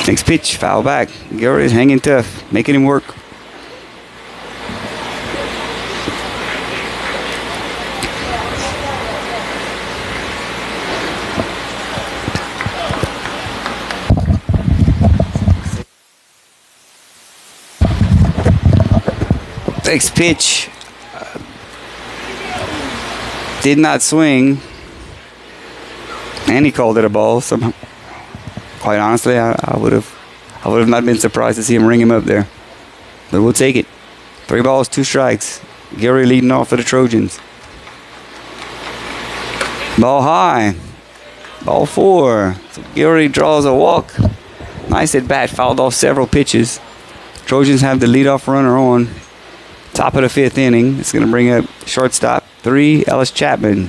N: Next pitch, foul back. Gilray is hanging tough, making him work. Next pitch. Did not swing, and he called it a ball. So, quite honestly, I would have not been surprised to see him ring him up there. But we'll take it. 3 balls, 2 strikes. Gilray leading off for the Trojans. Ball high. Ball 4. So Gilray draws a walk. Nice at bat. Fouled off several pitches. Trojans have the leadoff runner on. Top of the 5th inning. It's going to bring up shortstop 3, Ellis Chapman.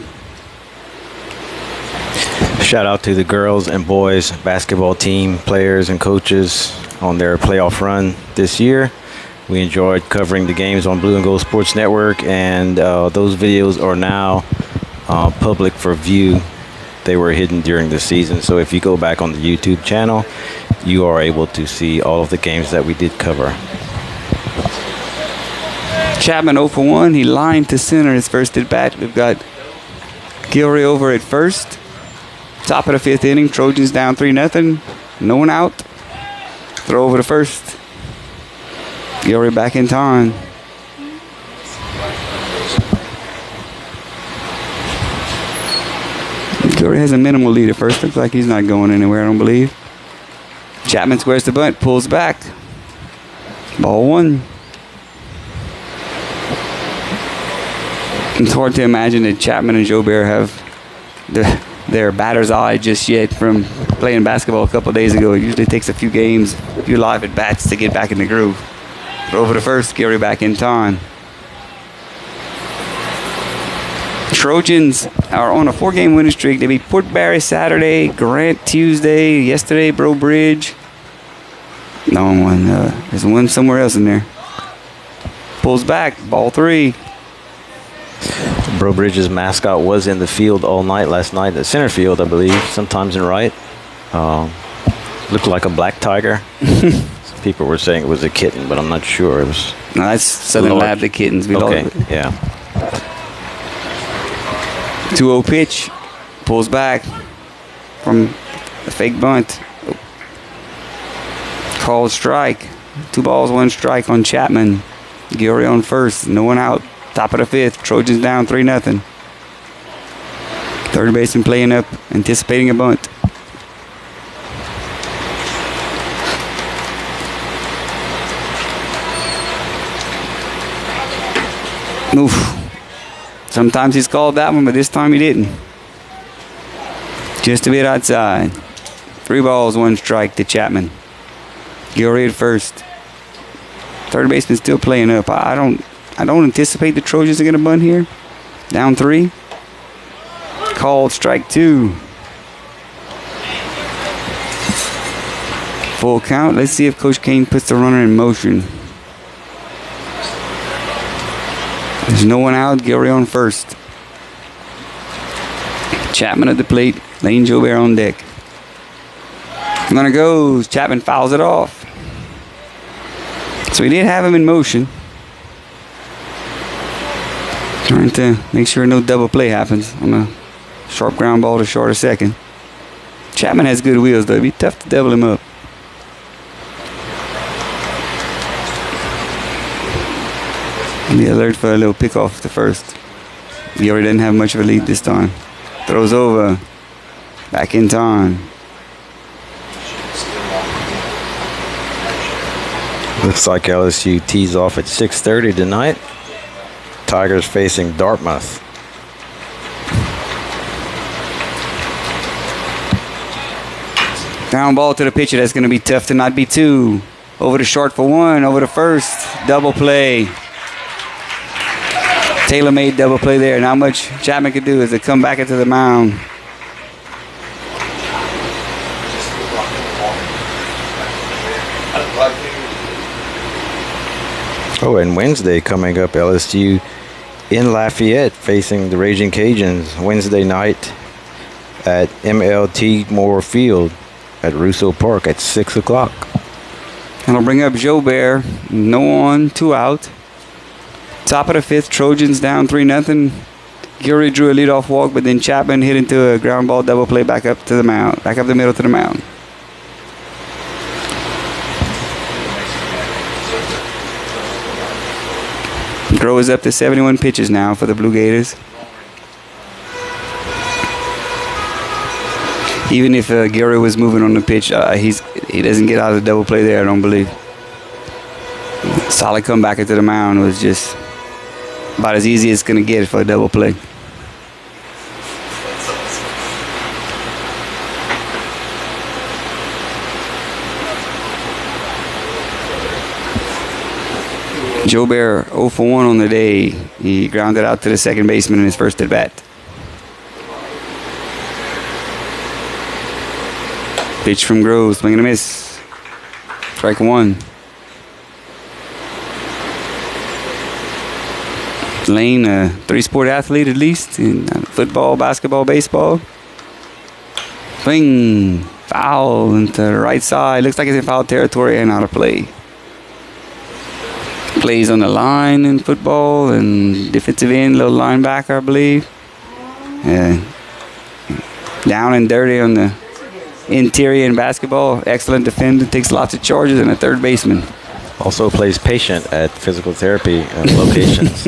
Q: Shout out to the girls and boys basketball team, players and coaches on their playoff run this year. We enjoyed covering the games on Blue and Gold Sports Network, and those videos are now public for view. They were hidden during the season, so if you go back on the YouTube channel, you are able to see all of the games that we did cover.
N: Chapman 0 for 1. He lined to center his first at bat. We've got Gilray over at first. Top of the 5th inning. Trojans down 3-0. No one out. Throw over to first. Gilray back in time. Gilray has a minimal lead at first. Looks like he's not going anywhere, I don't believe. Chapman squares the bunt. Pulls back. Ball 1. It's hard to imagine that Chapman and Joubert have their batter's eye just yet from playing basketball a couple of days ago. It usually takes a few games, a few live at bats to get back in the groove. Throw over to first, Gilray back in time. Trojans are on a 4-game winning streak. They beat Port Barry Saturday, Grant Tuesday, yesterday Breaux Bridge. No one. There's one somewhere else in there. Pulls back, ball 3.
Q: Breaux Bridge's mascot was in the field all night last night, at center field, I believe, sometimes in right. Looked like a black tiger. people were saying it was a kitten, but I'm not sure. It was.
N: No, that's Southern Lab, the kittens.
Q: Okay, yeah.
N: 2-0 pitch. Pulls back from the fake bunt. Called strike. 2 balls, 1 strike on Chapman. Gary on first. No one out. Top of the 5th. Trojans down 3-0. Third baseman playing up, anticipating a bunt. Oof. Sometimes he's called that one, but this time he didn't. Just a bit outside. 3 balls, 1 strike to Chapman. Gilray at first. Third baseman still playing up. I don't anticipate the Trojans are going to bunt here. Down 3. Called strike 2. Full count. Let's see if Coach Kane puts the runner in motion. There's no one out. Gilray on first. Chapman at the plate. Lane Jobert on deck. Runner goes. Chapman fouls it off. So he did have him in motion. Trying to make sure no double play happens on a sharp ground ball to short of second. Chapman has good wheels, though. It'd be tough to double him up. Be alert for a little pickoff to first. He already doesn't have much of a lead this time. Throws over. Back in time.
Q: Looks like LSU tees off at 6:30 tonight. Tigers facing Dartmouth.
N: Down ball to the pitcher. That's going to be tough to not be 2. Over to short for 1. Over to first. Double play. Tailor-made double play there. Not much Chapman could do as they come back into the mound.
Q: Oh, and Wednesday coming up, LSU in Lafayette facing the Raging Cajuns Wednesday night at MLT Moore Field at Russo Park at 6 o'clock.
N: And I'll bring up Jobert. No on, 2 out. Top of the 5th, Trojans down 3-0. Gilray drew a leadoff walk, but then Chapman hit into a ground ball double play back up to the mound, back up the middle to the mound. Grows up to 71 pitches now for the Blue Gators. Even if Gilray was moving on the pitch, he doesn't get out of the double play there, I don't believe. Solid comeback into the mound was just about as easy as it's going to get for a double play. Jobert 0 for 1 on the day. He grounded out to the second baseman in his first at bat. Pitch from Groves, swing and a miss. Strike 1. Lane, a 3-sport athlete at least in football, basketball, baseball. Swing, foul into the right side. Looks like it's in foul territory and out of play. Plays on the line in football and defensive end, little linebacker, I believe. Down and dirty on the interior in basketball. Excellent defender, takes lots of charges, and a third baseman.
Q: Also plays patient at physical therapy locations.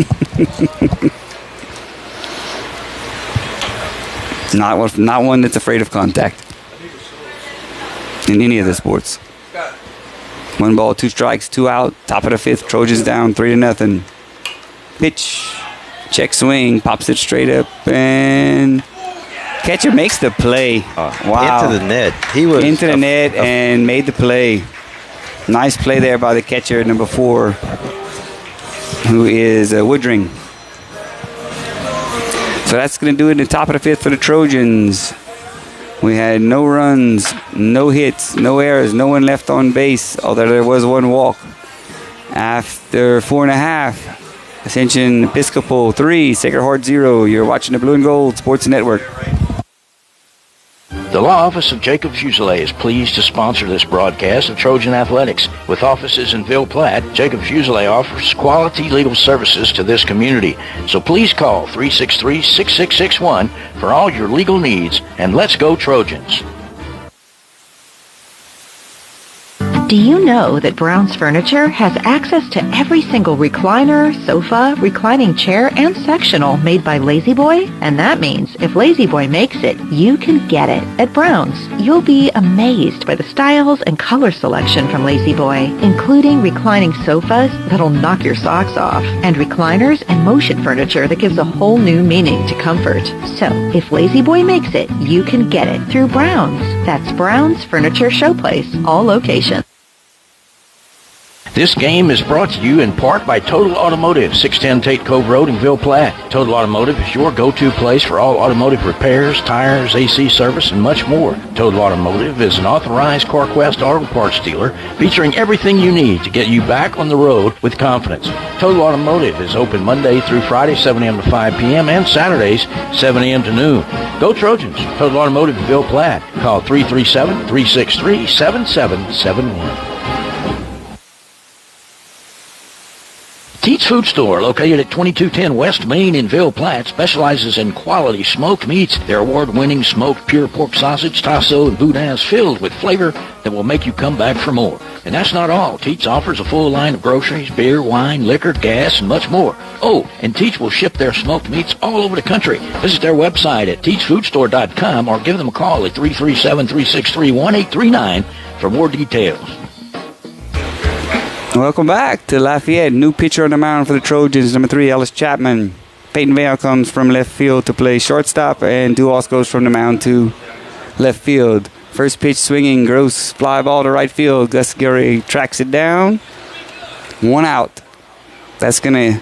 N: Not one that's afraid of contact in any of the sports. 1 ball, 2 strikes, 2 out. Top of the 5th, Trojans down 3-0. Pitch, check swing, pops it straight up, and catcher makes the play. Wow!
Q: Into the net. He was
N: into the net and made the play. Nice play there by the catcher, number 4, who is Woodring. So that's going to do it in the top of the 5th for the Trojans. We had no runs, no hits, no errors, no one left on base, although there was 1 walk. After 4.5, Ascension Episcopal 3, Sacred Heart 0. You're watching the Blue and Gold Sports Network.
A: The law office of Jacob Fuselier is pleased to sponsor this broadcast of Trojan Athletics. With offices in Ville Platte, Jacob Fuselier offers quality legal services to this community. So please call 363-6661 for all your legal needs, and let's go Trojans.
P: Do you know that Brown's Furniture has access to every single recliner, sofa, reclining chair, and sectional made by Lazy Boy? And that means if Lazy Boy makes it, you can get it. At Brown's, you'll be amazed by the styles and color selection from Lazy Boy, including reclining sofas that'll knock your socks off, and recliners and motion furniture that gives a whole new meaning to comfort. So, if Lazy Boy makes it, you can get it through Brown's. That's Brown's Furniture Showplace, all locations.
A: This game is brought to you in part by Total Automotive, 610 Tate Cove Road in Ville Platte. Total Automotive is your go-to place for all automotive repairs, tires, AC service, and much more. Total Automotive is an authorized CarQuest auto parts dealer featuring everything you need to get you back on the road with confidence. Total Automotive is open Monday through Friday, 7 a.m. to 5 p.m., and Saturdays, 7 a.m. to noon. Go Trojans! Total Automotive in Ville Platte. Call 337-363-7771. Teats Food Store, located at 2210 West Main in Ville Platte, specializes in quality smoked meats. Their award-winning smoked pure pork sausage, tasso, and boudin is filled with flavor that will make you come back for more. And that's not all. Teats offers a full line of groceries, beer, wine, liquor, gas, and much more. Oh, and Teats will ship their smoked meats all over the country. Visit their website at teatsfoodstore.com or give them a call at 337-363-1839 for more details.
N: Welcome back to Lafayette. New pitcher on the mound for the Trojans, number 3, Ellis Chapman. Peyton Vale comes from left field to play shortstop, and Duos goes from the mound to left field. First pitch swinging, gross fly ball to right field. Gus Gary tracks it down. 1 out. That's going to...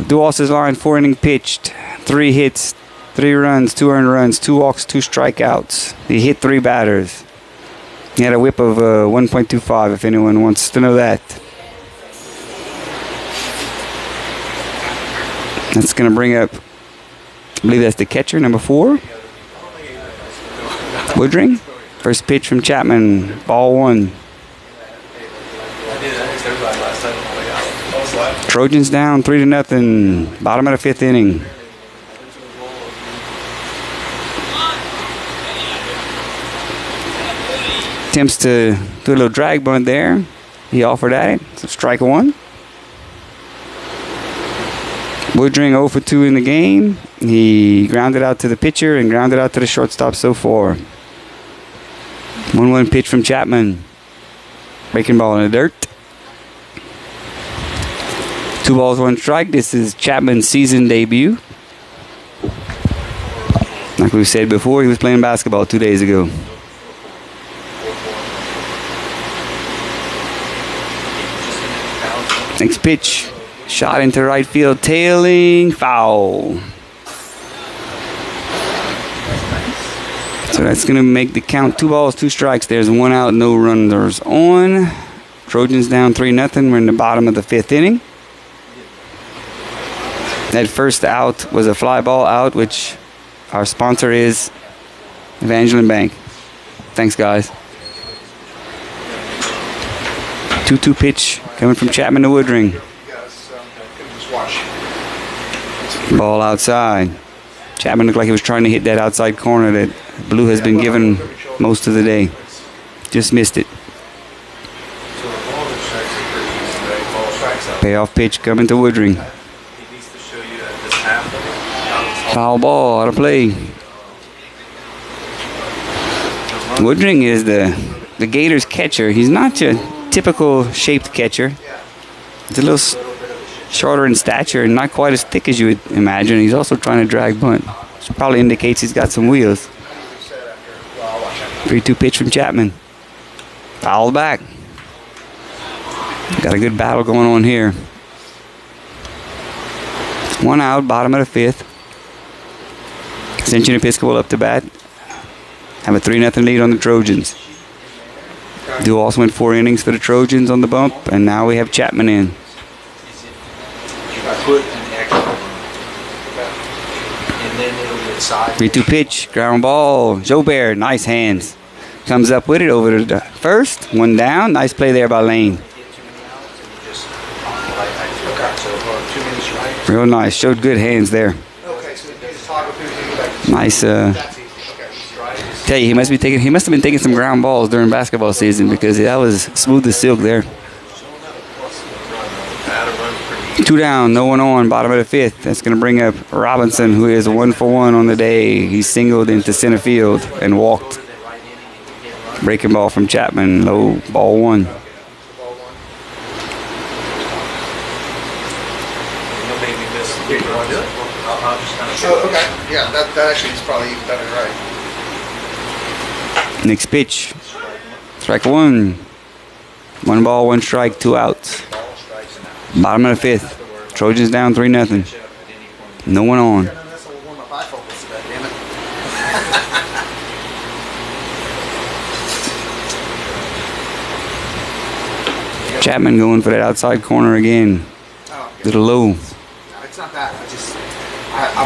N: Duos' line, 4 inning pitched. 3 hits, 3 runs, 2 earned runs, 2 walks, 2 strikeouts. He hit 3 batters. He had a whip of 1.25, if anyone wants to know that. That's going to bring up, I believe that's the catcher, number 4. Woodring. First pitch from Chapman, ball 1. Trojans down 3-0, bottom of the 5th inning. Attempts to do a little drag bunt there. He offered at it. So strike 1. Woodring 0 for 2 in the game. He grounded out to the pitcher and grounded out to the shortstop so far. 1-1 pitch from Chapman. Breaking ball in the dirt. 2 balls, 1 strike. This is Chapman's season debut. Like we said before, he was playing basketball 2 days ago. Next pitch, shot into right field, tailing, foul. So that's going to make the count 2 balls, 2 strikes. There's 1 out, no runners on. Trojans down 3-0. We're in the bottom of the 5th inning. That first out was a fly ball out, which our sponsor is Evangeline Bank. Thanks, guys. 2-2 pitch coming from Chapman to Woodring. Ball outside. Chapman looked like he was trying to hit that outside corner that Blue has been given most of the day. Just missed it. Payoff pitch coming to Woodring. Foul ball out of play. Woodring is the Gators catcher. He's not your typical shaped catcher. He's a little shorter in stature and not quite as thick as you would imagine. He's also trying to drag bunt, which probably indicates he's got some wheels. 3-2 pitch from Chapman. Foul back. Got a good battle going on here. 1 out, bottom of the 5th. Ascension Episcopal up to bat. Have a 3-0 lead on the Trojans. Duals went 4 innings for the Trojans on the bump, and now we have Chapman in.
O: then it'll get side.
N: 3-2 pitch, ground ball. Joe Bear, nice hands. Comes up with it over to the first. One down. Nice play there by Lane. Real nice. Showed good hands there. Nice. Tell you, he must have been taking some ground balls during basketball season because that was smooth as silk there. 2 down, no one on, bottom of the 5th. That's going to bring up Robinson, who is 1 for 1 on the day. He singled into center field and walked. Breaking ball from Chapman, low, ball 1.
O: Okay, yeah, that actually is probably even better, right?
N: Next pitch. Strike 1. 1 ball, 1 strike, 2 outs. Bottom of the 5th. Trojans down 3-0. No one on. Chapman going for that outside corner again. Little low.
O: It's not that.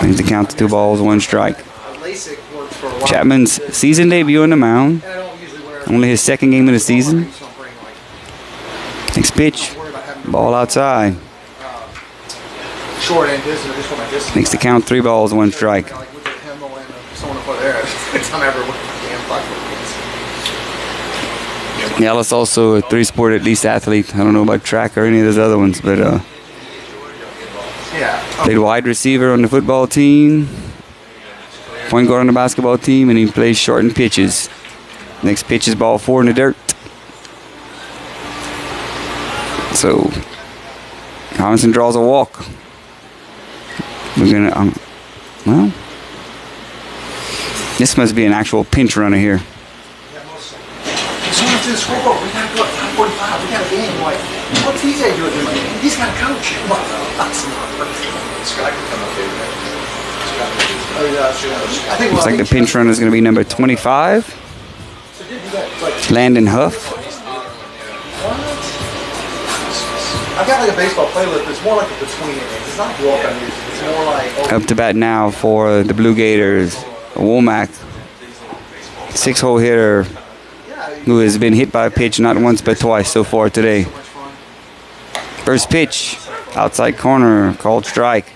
N: Brings the count to 2 balls, 1 strike. Chapman's season debut on the mound. Only his 2nd game of the season. Next pitch. Ball outside.
O: Short end distance, just want my distance.
N: Makes the count 3 balls, 1 strike. Ellis also a 3-sport at least athlete. I don't know about track or any of those other ones, but played wide receiver on the football team, point guard on the basketball team, and he plays short and pitches. Next pitch is ball 4 in the dirt. So Robinson draws a walk. We're gonna well, this must be an actual pinch runner here.
O: So much to the scoreboard. We gotta go at 5:45. We got a game. Like, what's TJ doing? He's got a coach.
N: Looks like the pinch runner is going to be number 25, Landon Huff.
O: I've got like a baseball playlist. It's more like a between innings. It's not walk-on music. It's more like
N: Up to bat now for the Blue Gators, Womack, 6-hole hitter who has been hit by a pitch not once but twice so far today. First pitch, outside corner, called strike.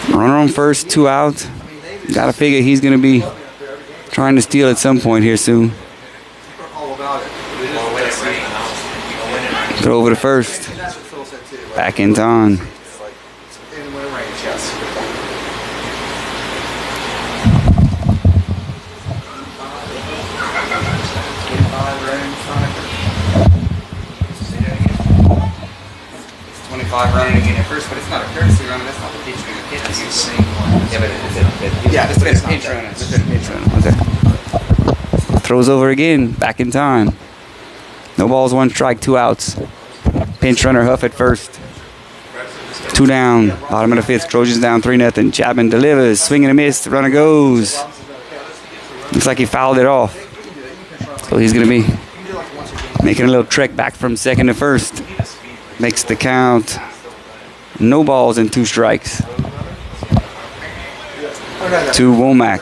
N: Runner on first, 2 out. Gotta figure he's gonna be trying to steal at some point here soon. Throw over to first. Back in on.
R: Running again at first, but it's not a courtesy runner. That's not the pitch runner. It's the same one. Yeah, but it's been a pinch runner. It's been a pinch runner.
N: Okay. Throws over again. Back in time. No balls, 1 strike, 2 outs. Pinch runner Huff at first. 2 down. Bottom of the 5th. Trojans down 3-0. Chapman delivers. Swing and a miss. The runner goes. Looks like he fouled it off. So he's going to be making a little trek back from second to first. Makes the count. No balls and 2 strikes. To Womack,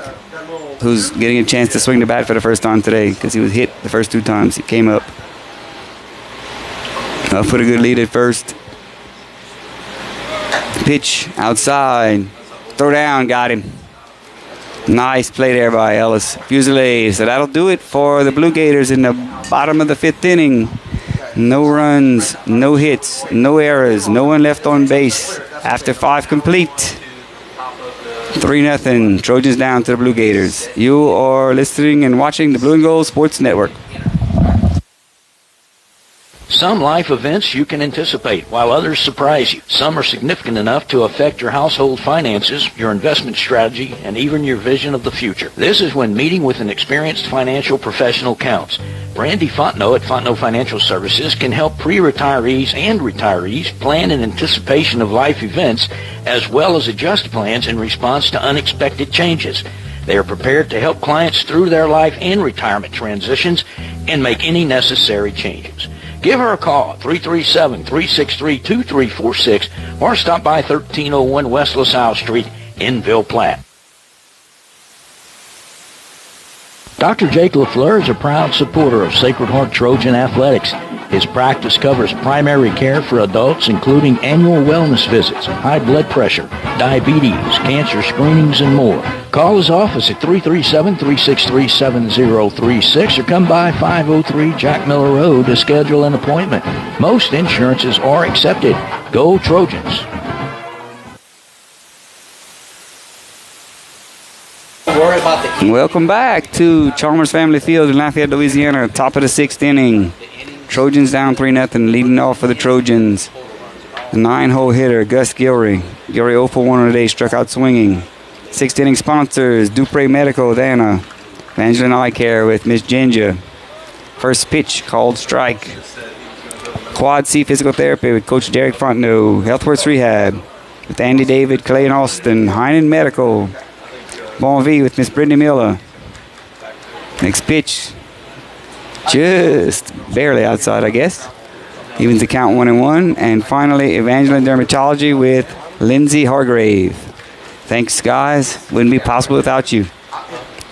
N: who's getting a chance to swing the bat for the first time today because he was hit the first 2 times he came up. Put a good lead at first. Pitch outside. Throw down, got him. Nice play there by Ellis Fusilier. So that'll do it for the Blue Gators in the bottom of the 5th inning. No runs, no hits, no errors, no one left on base. After 5 complete. 3-0. Trojans down to the Blue Gators. You are listening and watching the Blue and Gold Sports Network.
A: Some life events you can anticipate, while others surprise you. Some are significant enough to affect your household finances, your investment strategy, and even your vision of the future. This is when meeting with an experienced financial professional counts. Randy Fontenot at Fontenot Financial Services can help pre-retirees and retirees plan in anticipation of life events, as well as adjust plans in response to unexpected changes. They are prepared to help clients through their life and retirement transitions and make any necessary changes. Give her a call, 337-363-2346, or stop by 1301 West LaSalle Street in Ville Platte. Dr. Jake LaFleur is a proud supporter of Sacred Heart Trojan Athletics. His practice covers primary care for adults, including annual wellness visits, high blood pressure, diabetes, cancer screenings, and more. Call his office at 337-363-7036 or come by 503 Jack Miller Road to schedule an appointment. Most insurances are accepted. Go Trojans!
N: Welcome back to Chalmers Family Field in Lafayette, Louisiana. Top of the 6th inning. Trojans down 3-0, leading off for the Trojans. The 9-hole hitter, Gus Gilry. Gilry 0 for 1 on the day, struck out swinging. 6th inning sponsors, Dupre Medical, Dana. Evangeline Eye Care with Miss Ginger. First pitch, called strike. Quad C Physical Therapy with Coach Derek Fontenot. Healthworks Rehab with Andy David, Clay and Austin. Heinen Medical. Bon V with Miss Brittany Miller. Next pitch, just barely outside, I guess. Evens the count 1-1. And finally, Evangeline Dermatology with Lindsay Hargrave. Thanks, guys. Wouldn't be possible without you.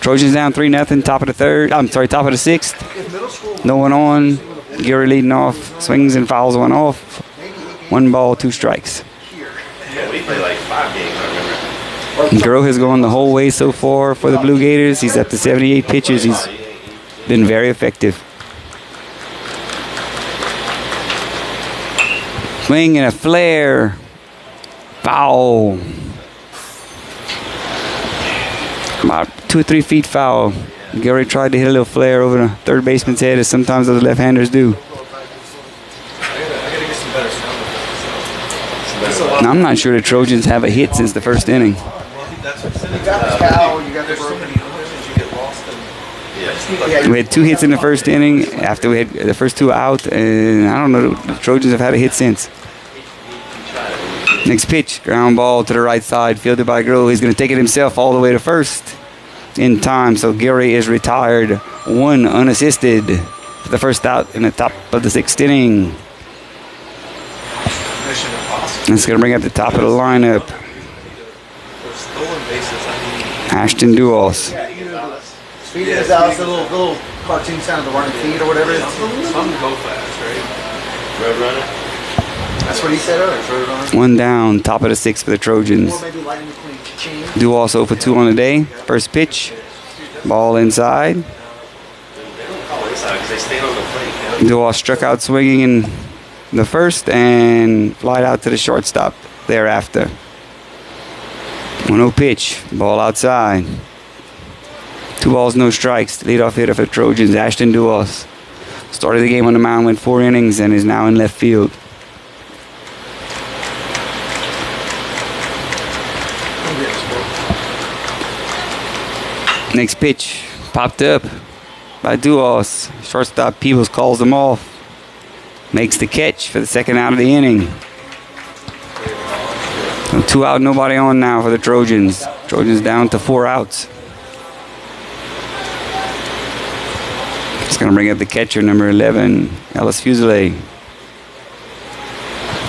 N: Trojans down 3-0, top of the 6th. No one on. Gary leading off. Swings and fouls one off. 1 ball, 2 strikes.
Q: Yeah, we played like 5 games, I remember.
N: Giro has gone the whole way so far for the Blue Gators. He's up to 78 pitches. He's been very effective. Swing and a flare. Foul. About 2 or 3 feet foul. Gary tried to hit a little flare over the third baseman's head, as sometimes those left-handers do. Now, I'm not sure the Trojans have a hit since the first inning. We had 2 hits in the first inning after we had the first 2 out, and I don't know, the Trojans have had a hit since. Next pitch, ground ball to the right side, fielded by Groh. He's going to take it himself all the way to first in time, so Gary is retired, 1 unassisted for the first out in the top of the 6th inning. It's going to bring up the top of the lineup. Ashton Duos.
S: Speed is out, the little cartoon sound of the running feet or whatever it is.
O: Some go fast, right? Road runner?
S: That's what he said earlier, road runner.
N: 1 down, top of the 6th for the Trojans. Duos 0 for 2 on the day. First pitch, ball inside. Duos struck out swinging in the first and flied out to the shortstop thereafter. 1-0 pitch, ball outside. 2 balls, no strikes. The leadoff hitter for the Trojans, Ashton Duos. Started the game on the mound, went 4 innings, and is now in left field. Next pitch, popped up by Duos. Shortstop Peebles calls him off. Makes the catch for the second out of the inning. So 2 out, nobody on now for the Trojans. Trojans down to 4 outs. Just going to bring up the catcher, number 11, Ellis Fuselier.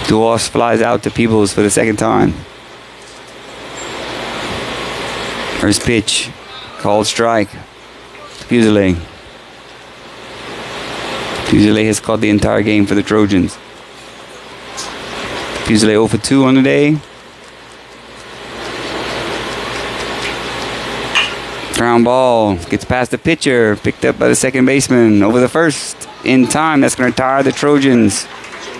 N: Duos flies out to Peebles for the second time. First pitch, called strike. Fuselier. Fuselier has caught the entire game for the Trojans. Fuselier 0 for 2 on the day. Ground ball gets past the pitcher, picked up by the second baseman over the first in time. That's going to tire the Trojans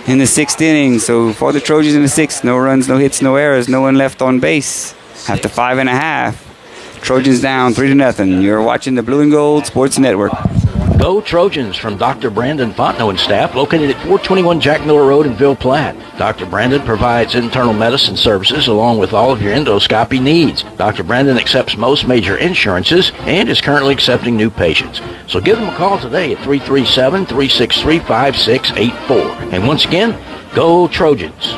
N: in the 6th inning. So for the Trojans in the 6th, no runs, no hits, no errors, no one left on base. After 5.5, Trojans down 3-0. You're watching the Blue and Gold Sports Network.
A: Go Trojans from Dr. Brandon Fontenot and staff, located at 421 Jack Miller Road in Ville Platte. Dr. Brandon provides internal medicine services along with all of your endoscopy needs. Dr. Brandon accepts most major insurances and is currently accepting new patients. So give them a call today at 337-363-5684. And once again, go Trojans.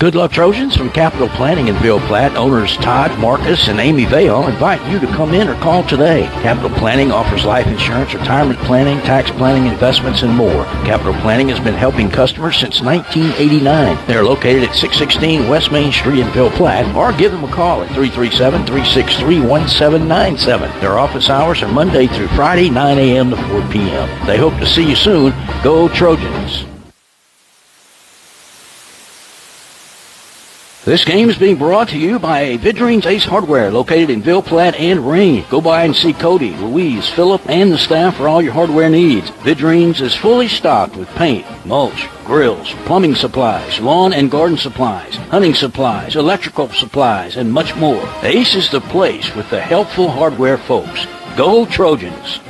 A: Good luck, Trojans. From Capital Planning in Ville Platte, owners Todd, Marcus, and Amy Vale invite you to come in or call today. Capital Planning offers life insurance, retirement planning, tax planning, investments, and more. Capital Planning has been helping customers since 1989. They are located at 616 West Main Street in Ville Platte, or give them a call at 337-363-1797. Their office hours are Monday through Friday, 9 a.m. to 4 p.m. They hope to see you soon. Go Trojans! This game is being brought to you by Vidrine's Ace Hardware, located in Ville Platte and Rayne. Go by and see Cody, Louise, Philip, and the staff for all your hardware needs. Vidrine's is fully stocked with paint, mulch, grills, plumbing supplies, lawn and garden supplies, hunting supplies, electrical supplies, and much more. Ace is the place with the helpful hardware folks. Go Trojans!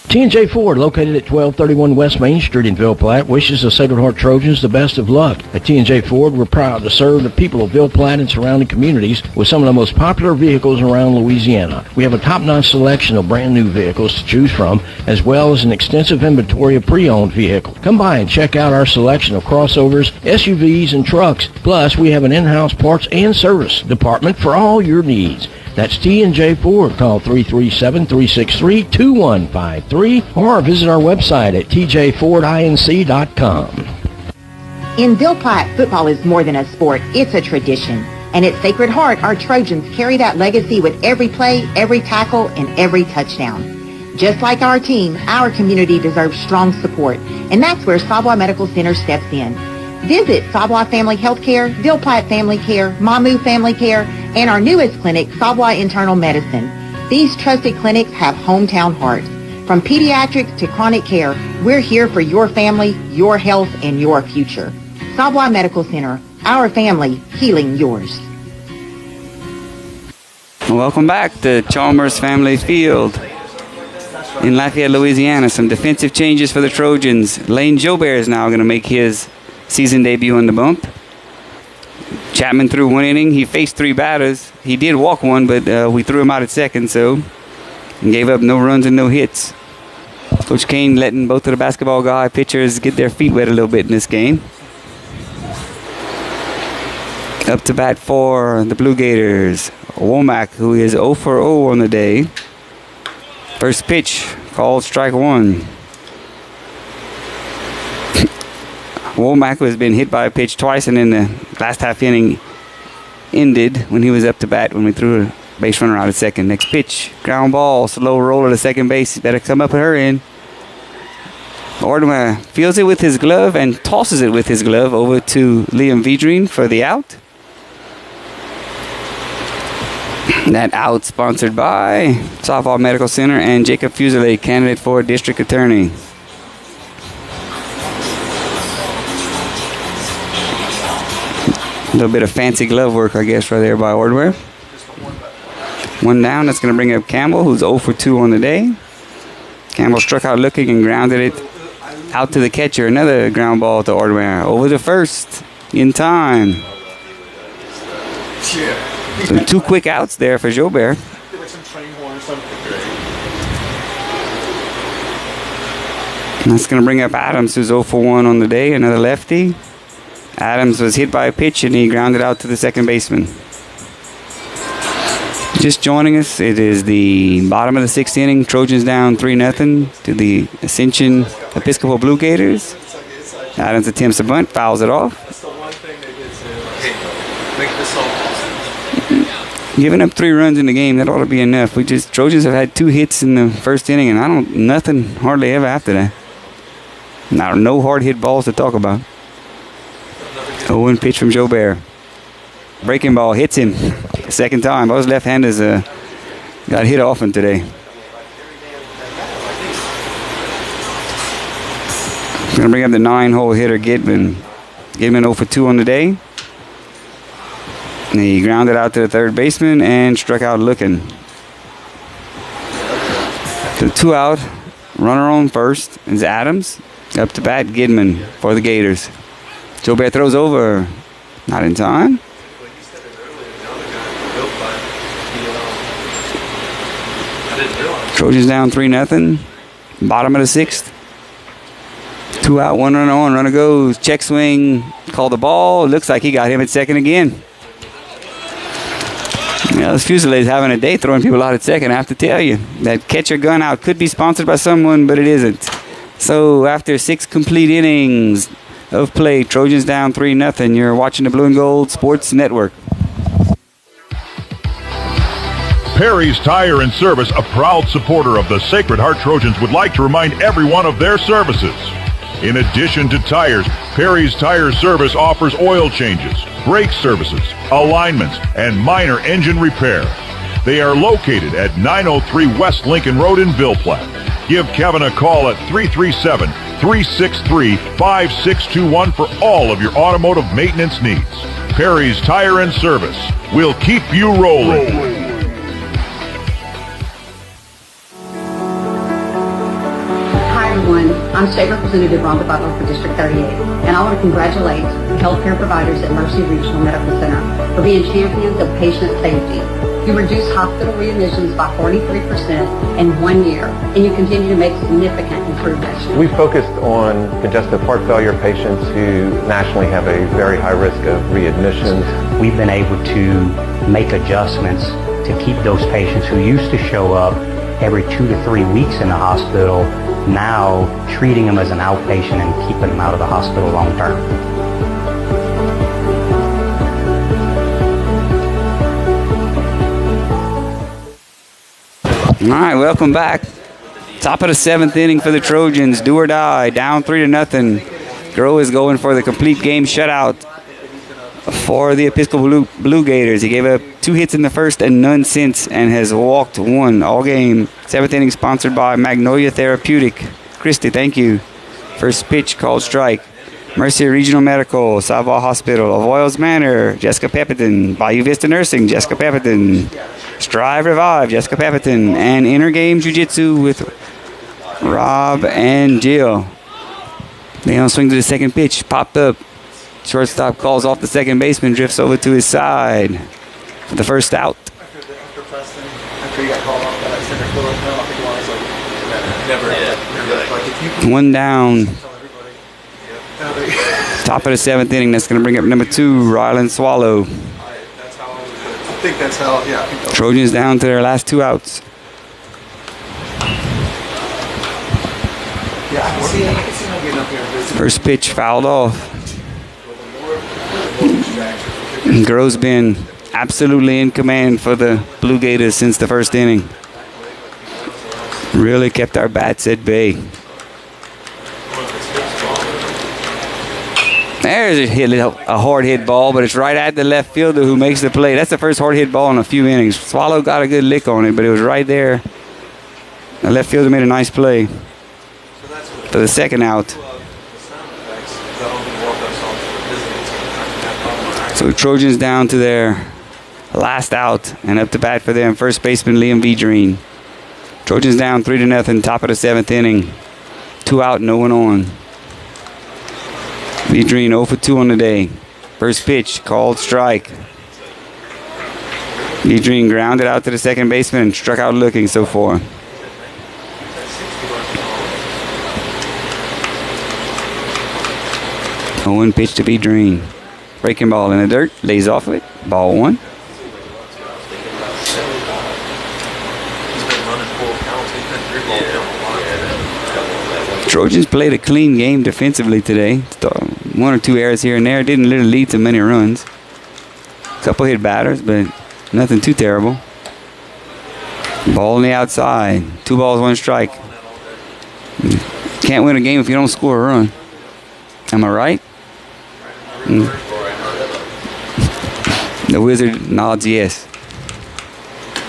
A: T&J Ford, located at 1231 West Main Street in Ville Platte, wishes the Sacred Heart Trojans the best of luck. At T&J Ford, we're proud to serve the people of Ville Platte and surrounding communities with some of the most popular vehicles around Louisiana. We have a top-notch selection of brand-new vehicles to choose from, as well as an extensive inventory of pre-owned vehicles. Come by and check out our selection of crossovers, SUVs, and trucks. Plus, we have an in-house parts and service department for all your needs. That's T&J Ford. Call 337-363-2153 or visit our website at tjfordinc.com.
B: In Ville Platte, football is more than a sport. It's a tradition. And at Sacred Heart, our Trojans carry that legacy with every play, every tackle, and every touchdown. Just like our team, our community deserves strong support. And that's where Savoy Medical Center steps in. Visit Savoy Family Healthcare, Ville Platte Family Care, Mamu Family Care, and our newest clinic, Savoy Internal Medicine. These trusted clinics have hometown heart. From pediatrics to chronic care, we're here for your family, your health, and your future. Savoy Medical Center, our family, healing yours.
N: Welcome back to Chalmers Family Field in Lafayette, Louisiana. Some defensive changes for the Trojans. Lane Jobert is now going to make his season debut on the bump. Chapman threw one inning. He faced three batters. He did walk one, but we threw him out at second, and gave up no runs and no hits. Coach Kane letting both of the basketball guy pitchers get their feet wet a little bit in this game. Up to bat for the Blue Gators, Womack, who is 0 for 0 on the day. First pitch, called strike one. Womack has been hit by a pitch twice, and then the last half inning ended when he was up to bat when we threw a base runner out at second. Next pitch, ground ball, slow roller to second base. Better come up at her end. Orduma feels it with his glove and tosses it with his glove over to Liam Vidrine for the out. That out sponsored by Savoy Medical Center and Jacob Fuselier, candidate for district attorney. A little bit of fancy glove work, I guess, right there by Ordware. One down. That's going to bring up Campbell, who's 0 for 2 on the day. Campbell struck out looking and grounded it out to the catcher. Another ground ball to Ordware. Over to first in time. So 2 quick outs there for Jobert. And that's going to bring up Adams, who's 0 for 1 on the day. Another lefty. Adams was hit by a pitch and he grounded out to the second baseman. Just joining us, it is the bottom of the 6th inning. Trojans down 3-0 to the Ascension Episcopal Blue Gators. Adams attempts a bunt, fouls it off. Giving up 3 runs in the game, that ought to be enough. Trojans have had 2 hits in the first inning, and nothing hardly ever after that. No hard hit balls to talk about. 0-1 pitch from Jobert. Breaking ball hits him. Second time. Those left-handers got hit often today. Going to bring up the 9-hole hitter, Gidman. Gidman 0 for 2 on the day. And he grounded out to the third baseman and struck out looking. So 2 out. Runner on first is Adams. Up to bat, Gidman for the Gators. Jobert throws over. Not in time. Trojans down 3-0. Bottom of the 6th. 2 out, 1 runner on. Runner goes. Check swing. Call the ball. Looks like he got him at second again. Yeah, this Fusilade's having a day throwing people out at second. I have to tell you. That catcher gun out could be sponsored by someone, but it isn't. So after 6 complete innings of play, Trojans down 3-0. You're watching the Blue and Gold Sports Network.
C: Perry's Tire and Service, a proud supporter of the Sacred Heart Trojans, would like to remind everyone of their services. In addition to tires, Perry's Tire Service offers oil changes, brake services, alignments, and minor engine repair. They are located at 903 West Lincoln Road in Ville Platte. Give Kevin a call at 337-363-5621 for all of your automotive maintenance needs. Perry's Tire and Service will keep you rolling.
D: I'm State Representative Rhonda Butler for District 38, and I want to congratulate the healthcare providers at Mercy Regional Medical Center for being champions of patient safety. You reduced hospital readmissions by 43% in 1 year, and you continue to make significant improvements.
E: We focused on congestive heart failure patients who nationally have a very high risk of readmissions.
F: We've been able to make adjustments to keep those patients who used to show up every 2 to 3 weeks in the hospital, now treating them as an outpatient and keeping them out of the hospital long term.
N: All right, welcome back. Top of the 7th inning for the Trojans. Do or die, down 3-0. Groh is going for the complete game shutout for the Episcopal Blue Gators. He gave up 2 hits in the first and none since, and has walked 1 all game. 7th inning sponsored by Magnolia Therapeutic. Christy, thank you. First pitch called strike. Mercy Regional Medical, Savoy Hospital, Avoyles Manor, Jessica Pepperton, Bayou Vista Nursing, Jessica Pepperton, Strive Revive, Jessica Pepperton, and Inner Game Jiu-Jitsu with Rob and Jill. Leon swings to the second pitch, popped up. Shortstop calls off the second baseman, drifts over to his side for the first out.
S: After you got called off that center field, I think it was never.
N: 1 down. Top of the 7th inning. That's going to bring up number 2, Ryland Swallow.
S: I think that's how, yeah.
N: Trojans down to their last 2 outs.
S: Yeah, I can see him getting up here.
N: First pitch fouled off. Groh's been absolutely in command for the Blue Gators since the first inning. Really kept our bats at bay. There's a hard hit ball, but it's right at the left fielder who makes the play. That's the first hard hit ball in a few innings. Swallow got a good lick on it, but it was right there. The left fielder made a nice play for the second out. So Trojans down to their last out, and up to bat for them, first baseman Liam Vedrine. Trojans down 3-0, top of the 7th inning. 2 out, no one on. Vedrine 0 for 2 on the day. First pitch, called strike. Vedrine grounded out to the second baseman and struck out looking so far. A 1 pitch to Vedrine. Breaking ball in the dirt, lays off it. Ball 1. Trojans played a clean game defensively today. 1 or 2 errors here and there. Didn't really lead to many runs. A couple hit batters, but nothing too terrible. Ball on the outside. 2 balls, 1 strike. Can't win a game if you don't score a run. Am I right? The Wizard nods yes.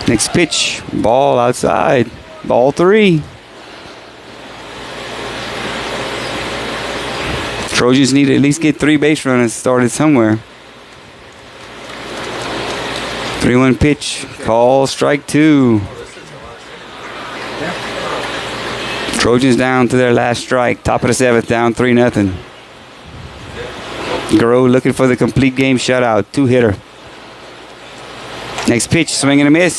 N: Next pitch, ball outside. Ball 3. Trojans need to at least get 3 base runners started somewhere. 3-1 pitch, call strike 2. Trojans down to their last strike, top of the 7th, down 3-0. Groh looking for the complete game shutout, 2-hitter. Next pitch, swing and a miss.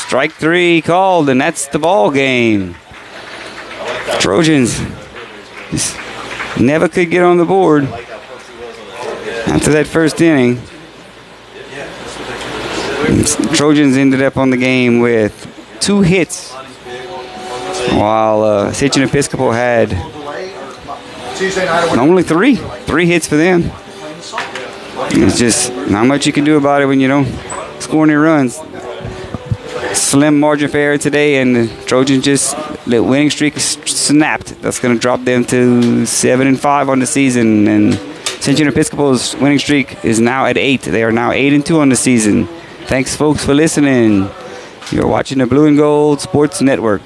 N: Strike 3 called, and that's the ball game. Trojans just never could get on the board after that first inning. Trojans ended up on the game with 2 hits, while Ascension Episcopal had only 3 hits for them. It's just not much you can do about it when you don't score any runs. Slim margin for error today, and the Trojans just, the winning streak snapped. That's going to drop them to 7-5 on the season, and Ascension Episcopal's winning streak is now at 8. They are now 8-2 on the season. Thanks, folks, for listening. You're watching the Blue and Gold Sports Network.